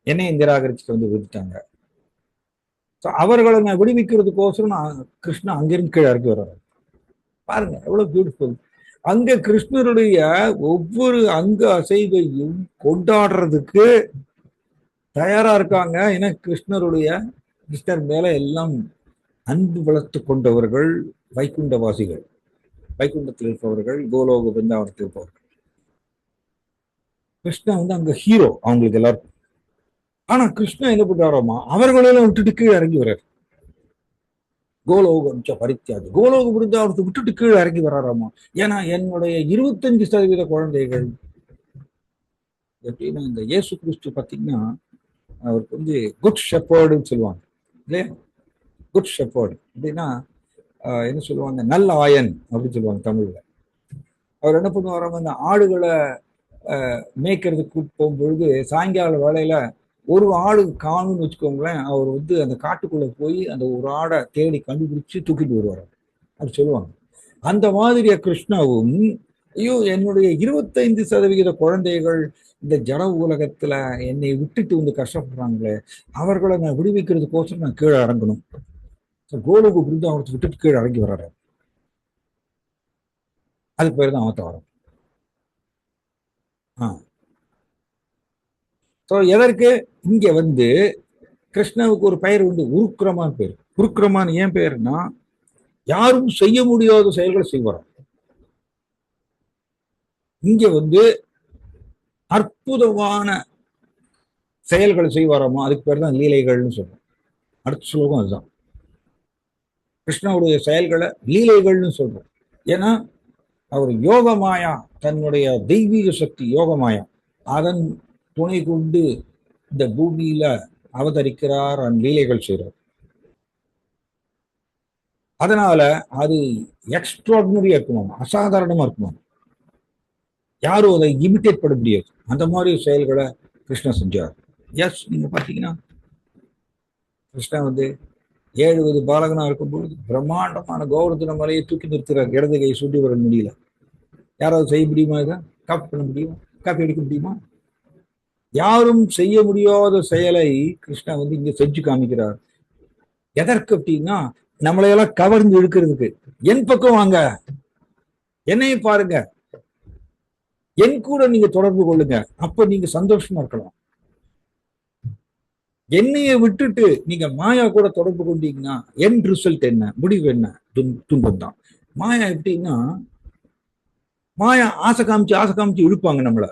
என்னை நிராகரிச்சுட்டு விழுந்துட்டாங்க. அவர்களை நான் விடுவிக்கிறதுக்கோசரம் நான் கிருஷ்ணன் அங்கிருந்து கீழே இறக்கி வர்றாரு. பாருங்க எவ்வளவு பியூட்டிஃபுல். அங்க கிருஷ்ணருடைய ஒவ்வொரு அங்க அசைவையும் கொண்டாடுறதுக்கு தயாரா இருக்காங்க. ஏன்னா கிருஷ்ணர் மேல எல்லாம் அன்பு வளர்த்து கொண்டவர்கள் வைகுண்டவாசிகள், வைகுண்டத்தில் இருப்பவர்கள், கோலோக பிருந்தாவனத்தில் இருப்பவர்கள். கிருஷ்ணன் அங்க ஹீரோ அவங்களுக்கு எல்லாருக்கும். ஆனா கிருஷ்ணன் என்ன பண்றாராமா? அவர்களெல்லாம் விட்டுட்டு கீழே இறங்கி வர்றாரு. கோலோகம் பரித்தியாதி, கோலோக பிருந்தாவனத்தை விட்டுட்டு கீழே இறங்கி வர்றாராமா. ஏன்னா என்னுடைய 25% குழந்தைகள் எப்படின்னா, இந்த இயேசு கிறிஸ்து பார்த்தீங்கன்னா அவருக்கு குட் ஷெப்பர்டுன்னு சொல்லுவாங்க இல்லையா? குட் ஷெப்பர்டு அப்படின்னா என்ன சொல்லுவாங்க? நல்ல ஆயன் அப்படின்னு சொல்லுவாங்க தமிழ்ல. அவர் என்ன பண்ணுவாராம, இந்த ஆடுகளை மேய்க்கிறதுக்கு போகும்பொழுது சாயங்கால வேலையில ஒரு ஆடு காணும்னு வச்சுக்கோங்களேன், அவர் அந்த காட்டுக்குள்ள போய் அந்த ஒரு ஆடை தேடி கண்டுபிடிச்சு தூக்கிட்டு வருவார் அப்படி சொல்லுவாங்க. அந்த மாதிரியா கிருஷ்ணாவும், ஐயோ என்னுடைய 25% குழந்தைகள் இந்த ஜட உலகத்துல என்னை விட்டுட்டு கஷ்டப்படுறாங்களே, அவர்களை நான் விடுவிக்கிறதுக்கோசரம் நான் கீழே இறங்கணும். கோலோக பிருந்தாவனத்தை விட்டுட்டு கீழே இறங்கி வர்றாரு. அது பேர் தான் அவதாரம். எதற்கு இங்க கிருஷ்ணாவுக்கு ஒரு பெயர் உருக்கிரமான் பேர். உருக்கிரமான் ஏன் பேருன்னா, யாரும் செய்ய முடியாத செயல்களை செய்வாராம். இங்க அற்புதமான செயல்களை செய்வாராமா. அதுக்கு பேர் தான் லீலைகள்னு சொல்றோம். அடுத்த ஸ்லோகம் அதுதான். கிருஷ்ணாவுடைய செயல்களை லீலைகள்னு சொல்றோம். ஏன்னா அவர் யோகமாயா, தன்னுடைய தெய்வீக சக்தி யோகமாயா, அதன் துணை கொண்டு இந்த பூமியில அவதரிக்கிறார், லீலைகள் செய்கிறார். அதனால அது எக்ஸ்ட்ராடினரியா இருக்குமாம், அசாதாரணமா இருக்குமாம். யாரும் அதை இமிட்டேட் பண்ண முடியாது. அந்த மாதிரி செயல்களை கிருஷ்ணா செஞ்சார். எஸ், நீங்க பாத்தீங்கன்னா கிருஷ்ணா 7 வயது பாலகனா இருக்கும்போது பிரம்மாண்டமான கோவர்தன மலையை தூக்கி நிறுத்துறார். இடது கை சுண்டி வர முடியல. யாராவது செய்ய முடியுமா? இதை காப்பி பண்ண முடியுமா? காப்பி அடிக்க முடியுமா? யாரும் செய்ய முடியாத செயலை கிருஷ்ணா இங்க செஞ்சு காமிக்கிறார். எதற்கு அப்படின்னா, நம்மளையெல்லாம் கவர்ந்து இழுக்கிறதுக்கு. என் பக்கம் வாங்க, என்னையும் பாருங்க, என் கூட நீங்க தொடர்பு கொள்ளுங்க, அப்ப நீங்க சந்தோஷமா இருக்கலாம். என்னைய விட்டுட்டு நீங்க மாயா கூட தொடர்பு கொண்டீங்கன்னா என் ரிசல்ட் என்ன, முடிவு என்ன? துன்பம் தான். மாயா எப்படின்னா, மாயா ஆசை காமிச்சு இழுப்பாங்க நம்மள.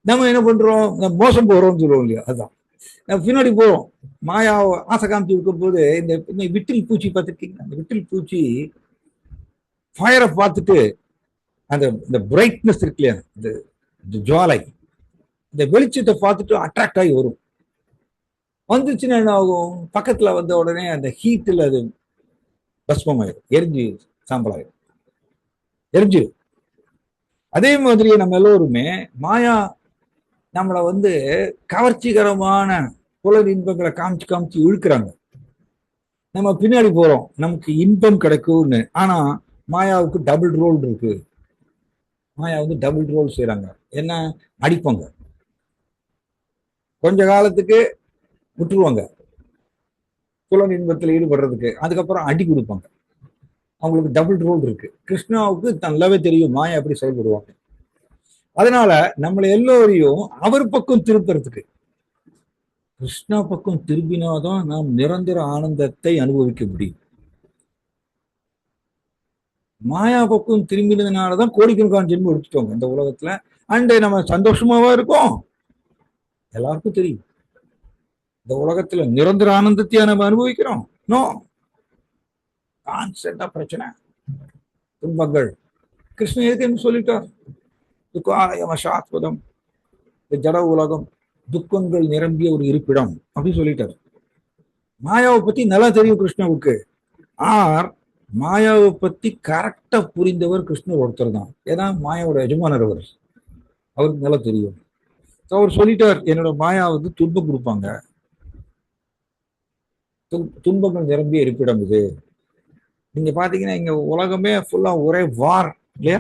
நம்ம என்ன பண்றோம், மோசம் போறோம்னு சொல்லுவோம் இல்லையா, அதுதான் நம்ம பின்னாடி போறோம். மாயா ஆசை காமிச்சு இருக்கும் போது இந்த விட்டில் பூச்சி பார்த்துருக்கீங்க? அந்த விட்டில் பூச்சி ஃபயரை பார்த்துட்டு அந்த இந்த பிரைட்னஸ் இருக்கு இல்லையா, இந்த ஜுவாலை, இந்த வெளிச்சத்தை பார்த்துட்டு அட்ராக்ட் ஆகி வரும். வந்துச்சுன்னா என்ன ஆகும், பக்கத்துல வந்த உடனே அந்த ஹீட்டில் அது பஸ்மமாயிடும், எரிஞ்சு சாம்பலாயிடும், எரிஞ்சிடும். அதே மாதிரியே நம்ம எல்லோருமே மாயா நம்மளை கவர்ச்சிகரமான புலர் இன்பங்களை காமிச்சு இழுக்கிறாங்க. நம்ம பின்னாடி போறோம், நமக்கு இன்பம் கிடைக்கும்னு. ஆனா மாயாவுக்கு டபுள் ரோல் இருக்கு. மாயா டபுள் ரோல் செய்யறாங்க. என்ன? அடிப்பாங்க, கொஞ்ச காலத்துக்கு விட்டுருவாங்க புலன் இன்பத்தில் ஈடுபடுறதுக்கு, அதுக்கப்புறம் அடி கொடுப்பாங்க. அவங்களுக்கு டபுள் ரோல் இருக்கு. கிருஷ்ணாவுக்கு நல்லாவே தெரியும் மாயா எப்படி செயல்படுவாங்க. அதனால நம்மளை எல்லோரையும் அவர் பக்கம் திருப்புறதுக்கு, கிருஷ்ணா பக்கம் திரும்பினாதான் நாம் நிரந்தர ஆனந்தத்தை அனுபவிக்க முடியும். மாயா பக்கம் திரும்பினதுனாலதான் கோடிக்கணக்கான ஜென்மம் எடுத்துட்டோங்க இந்த உலகத்துல. அண்ட் நம்ம சந்தோஷமாவா இருக்கோம், எல்லாருக்கும் தெரியும். இந்த உலகத்துல நிரந்தர ஆனந்தத்தை நம்ம அனுபவிக்கிறோம்? நோ. கான்ஸ்டன்டா பிரச்சனை, துன்பங்கள். கிருஷ்ணன் எதுக்கு சொல்லிட்டார், துக்காலயமசாஸ்வதம், இந்த ஜட உலகம் துக்கங்கள் நிரம்பிய ஒரு இருப்பிடம் அப்படின்னு சொல்லிட்டார். மாயாவை பத்தி நல்லா தெரியும் கிருஷ்ணாவுக்கு. ஆர் மாயாவை பத்தி கரெக்டா புரிந்தவர் கிருஷ்ணர் ஒருத்தர் தான். ஏன்னா மாயாவோட எஜமானர் அவர், அவருக்கு நல்லா தெரியும். அவர் சொல்லிட்டார், என்னோட மாயா துன்பம் கொடுப்பாங்க, துன்பங்கள் நிரம்பிய இருப்பிடம் இது. நீங்க பாத்தீங்கன்னா இங்க உலகமே ஃபுல்லா ஒரே வார் இல்லையா,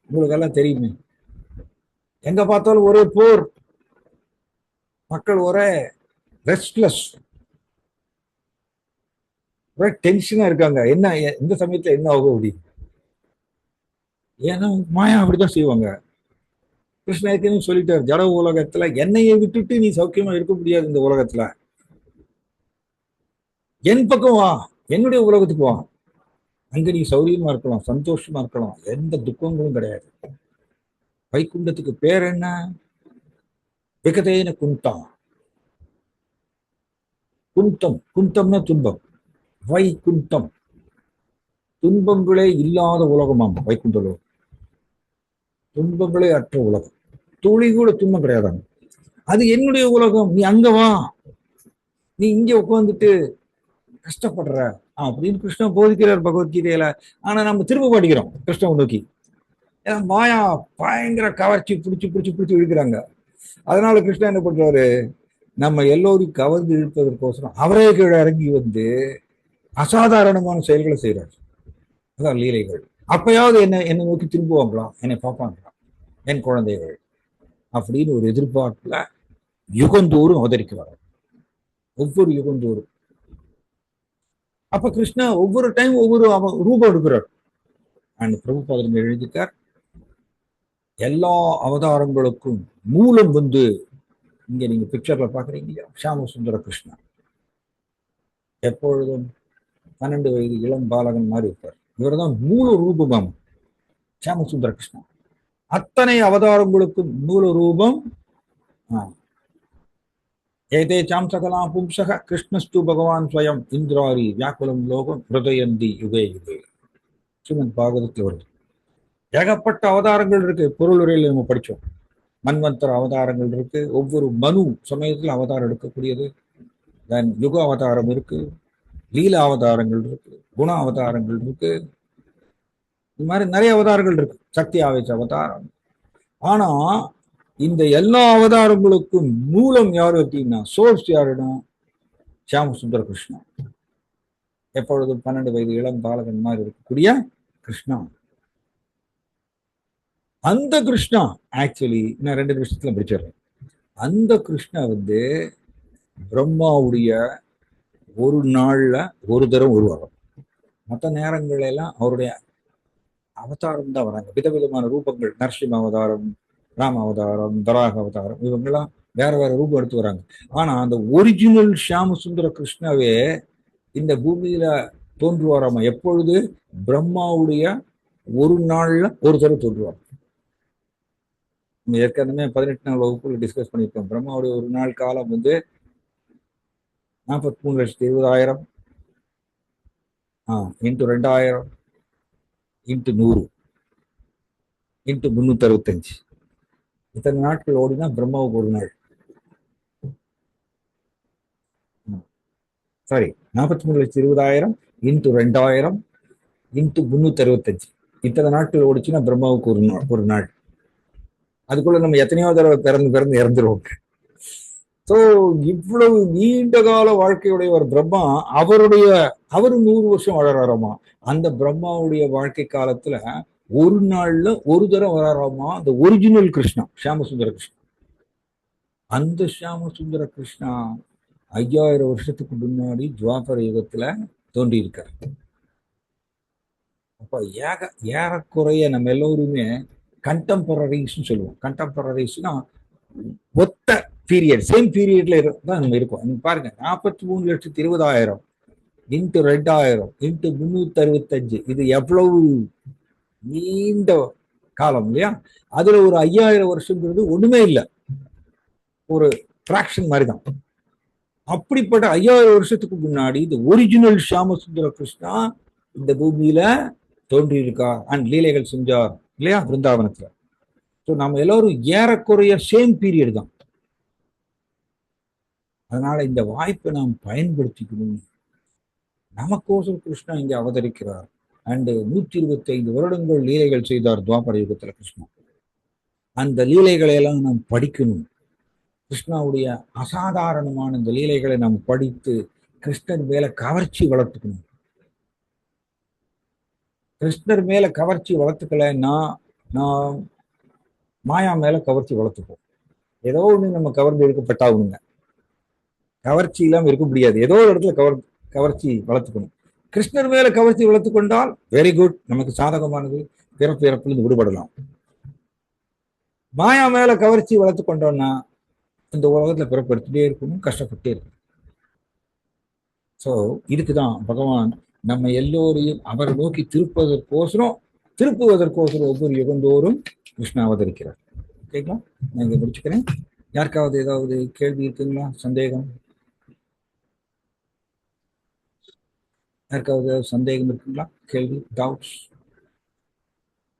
உங்களுக்கு எல்லாம் தெரியுமே. எங்க பார்த்தாலும் ஒரே போர், மக்கள் ஒரே ரெஸ்ட்லெஸ், ஒரே டென்ஷனா இருக்காங்க. என்ன இந்த சமயத்துல என்ன ஆகும் அப்படி? ஏன்னா மாயா அப்படிதான் செய்வாங்க. கிருஷ்ணன் சொல்லிட்டார், ஜட உலகத்துல என்னையை விட்டுட்டு நீ சௌக்கியமா இருக்க முடியாது. இந்த உலகத்துல என் பக்கம் வா, என்னுடைய உலகத்துக்கு வா, அங்க நீ சௌரியமா இருக்கலாம், சந்தோஷமா இருக்கலாம், எந்த துக்கங்களும் கிடையாது. வைகுண்டத்துக்கு பேர் என்ன? விகதேன குந்தம். குந்தம், குந்தம்னா துன்பம். வைகுண்டம் துன்பங்களே இல்லாத உலகமாம் வைகுண்ட உலகம், துன்பங்களே அற்ற உலகம், துளி கூட துன்பம் கிடையாதாங்க. அது என்னுடைய உலகம், நீ அங்க வா, நீ இங்க உட்காந்துட்டு கஷ்டப்படுற அப்படின்னு கிருஷ்ணன் போதிக்கிறார் பகவத்கீதையில. ஆனா நம்ம திரும்ப படிக்கிறோம் கிருஷ்ணன் நோக்கி. ஏன்னா மாயா பயங்கர கவர்ச்சி பிடிச்சு இழுக்கிறாங்க. அதனால கிருஷ்ணன் என்ன பண்றாரு, நம்ம எல்லோரும் கவர்ந்து இழுப்பதற்கோசரம் அவரே கீழே இறங்கி அசாதாரணமான செயல்களை செய்யறாரு. அதான் லீலைகள். அப்பயாவது என்னை நோக்கி திரும்புவாங்களா, என்னை பார்ப்பாங்களா என் குழந்தைகள் அப்படின்னு ஒரு எதிர்பார்ப்புல யுகந்தோறும் அவதரிக்கிறார், ஒவ்வொரு யுகந்தோறும். அப்ப கிருஷ்ணா ஒவ்வொரு டைம் ஒவ்வொரு ரூபம் எடுக்கிறார். அண்ட் பிரபுபாதர் எழுதிட்டார், எல்லா அவதாரங்களுக்கும் மூலம் இங்க நீங்க பிக்சர்ல பாக்குறீங்க, ஷியாம சுந்தர கிருஷ்ணா எப்பொழுதும் 12 வயது இளம் பாலகன் மாதிரி இருப்பார். இவர் தான் மூல ரூபம் ஷியாம சுந்தர கிருஷ்ணா. அத்தனை அவதாரங்களுக்கும் மூல ரூபம் ஏதேச்சாம் சகலாம் பும்சக கிருஷ்ணஸ்து பகவான் ஸ்வயம் இந்திராரி வியாக்குலம் லோகம் ஹிருதயந்தி யுகே யுகே. ஸ்ரீமத் பாகவதத்தில் வருது. ஏகப்பட்ட அவதாரங்கள் இருக்கு. பொருளுரையில் நம்ம படிச்சோம். மன்வந்தர அவதாரங்கள் இருக்கு, ஒவ்வொரு மனு சமயத்தில் அவதாரம் எடுக்கக்கூடியது. தென் யுக அவதாரம் இருக்கு, லீல அவதாரங்கள் இருக்கு, குண அவதாரங்கள் இருக்கு, இது மாதிரி நிறைய அவதாரங்கள் இருக்கு, சக்தி ஆவேச அவதாரம். ஆனா இந்த எல்லா அவதாரங்களுக்கும் மூலம் யாரு அப்படின்னா, சோர்ஸ் யாருன்னா ஷியாம சுந்தர கிருஷ்ணா. எப்பொழுதும் 12 வயது இளம் பாலகன் மாதிரி இருக்கக்கூடிய கிருஷ்ணா. அந்த கிருஷ்ணா ஆக்சுவலி நான் 2 நிமிஷத்துல படிச்சிடுறேன். அந்த கிருஷ்ணா பிரம்மாவுடைய ஒரு நாள்ல ஒரு தரம் உருவாகும். மற்ற நேரங்கள் எல்லாம் அவருடைய அவதாரம் தான் வராங்க. விதவிதமான ரூபங்கள், நரசிம்ம அவதாரம், ராம அவதாரம், வராக அவதாரம், இவங்கெல்லாம் வேற வேற ரூபம் எடுத்து வராங்க. ஆனா அந்த ஒரிஜினல் ஷியாம சுந்தர கிருஷ்ணாவே இந்த பூமியில தோன்றுவாராமா. எப்பொழுது? பிரம்மாவுடைய ஒரு நாள்ல ஒரு தடவை தோன்றுவார். நம்ம ஏற்கனவே 18ஆம் வகுப்புல டிஸ்கஸ் பண்ணியிருக்கோம். பிரம்மாவுடைய ஒரு நாள் காலம் வந்து 43,20,000 இன்ட்டு 2000 இன்ட்டு 100 இன்ட்டு 365. இத்தனை நாட்கள் ஓடினா பிரம்மாவுக்கு ஒரு நாள். Sorry, 43,20,000 into 2000 into 365. இத்தனை நாட்கள் ஓடிச்சுன்னா பிரம்மாவுக்கு ஒரு நாள். அதுக்குள்ள நம்ம எத்தனையோ தடவை பிறந்து பிறந்து இறந்துருவோம். ஸோ இவ்வளவு நீண்ட கால வாழ்க்கையுடைய ஒரு பிரம்மா அவரு 100 வருஷம் வாழறாராமா. அந்த பிரம்மாவுடைய வாழ்க்கை காலத்துல ஒரு நாள்ல ஒரு தடவை வராராமா அந்த ஒரிஜினல் கிருஷ்ணா, ஷியாமசுந்தர கிருஷ்ணா. அந்த ஷியாமசுந்தர கிருஷ்ணா 5000 வருஷத்துக்கு முன்னாடி துவாபர யுகத்துல தோன்றி இருக்காரு. அப்ப ஏறக்குறைய நம்ம எல்லோருமே கண்டெம்பரரிஸ்ன்னு சொல்லுவோம். கண்டெம்பரரிஸ்னா ஒத்த பீரியட், சேம் பீரியட்ல தான் நம்ம இருக்கோம். நீங்க பாருங்க, 43,20,000 இன்ட்டு 2000 இன்ட்டு 365, இது எவ்வளவு நீண்ட காலம் இல்லையா? அதுல ஒரு 5000 வருஷங்கிறது ஒண்ணுமே இல்லை, ஒரு பிராக்ஷன் மாதிரி தான். அப்படிப்பட்ட 5000 வருஷத்துக்கு முன்னாடி இந்த ஒரிஜினல் ஷியாமசுந்தர கிருஷ்ணா இந்த பூமியில தோன்றி இருக்கா அண்ட் லீலைகள் செஞ்சார் இல்லையா பிருந்தாவனத்துல. ஸோ நம்ம எல்லாரும் ஏறக்குறைய சேம் பீரியட் தான். அதனால இந்த வாய்ப்பை நாம் பயன்படுத்திக்கணும். நமக்கோசம் கிருஷ்ணா இங்கே அவதரிக்கிறார். அண்ட் 125 வருடங்கள் லீலைகள் செய்தார் துவாபர யுகத்துல கிருஷ்ணா. அந்த லீலைகளை எல்லாம் நாம் படிக்கணும். கிருஷ்ணாவுடைய அசாதாரணமான இந்த லீலைகளை நாம் படித்து கிருஷ்ணர் மேல கவர்ச்சி வளர்த்துக்கணும். கிருஷ்ணர் மேல கவர்ச்சி வளர்த்துக்கலைன்னா நான் மாயா மேல கவர்ச்சி வளர்த்துப்போம். ஏதோ ஒண்ணு நம்ம கவர்ந்து எடுக்கப்பட்டாகணுங்க. கவர்ச்சி இல்லாம இருக்க முடியாது. ஏதோ ஒரு இடத்துல கவர்ச்சி வளர்த்துக்கணும். கிருஷ்ணர் மேல கவர்ச்சி வளர்த்து கொண்டால் வெரி குட், நமக்கு சாதகமானது, பிறப்பு இறப்பிலிருந்து விடுபடலாம். மாயா மேல கவர்ச்சி வளர்த்து கொண்டோம்னா இந்த உலகத்துல பிறப்படுத்திட்டே இருக்கணும், கஷ்டப்பட்டே இருக்கணும். ஸோ இதுக்குதான் பகவான் நம்ம எல்லோரையும் அவர் நோக்கி திருப்புவதற்கோசரம் ஒவ்வொரு யுகந்தோறும் கிருஷ்ணா அவதரிக்கிறார். ஓகேங்களா? நான் இங்க முடிச்சுக்கிறேன். யாருக்காவது ஏதாவது கேள்வி இருக்குங்களா? சந்தேகம்? யாருக்காவது சந்தேகம் இருக்குங்களா? கேள்வி, டவுட்ஸ்?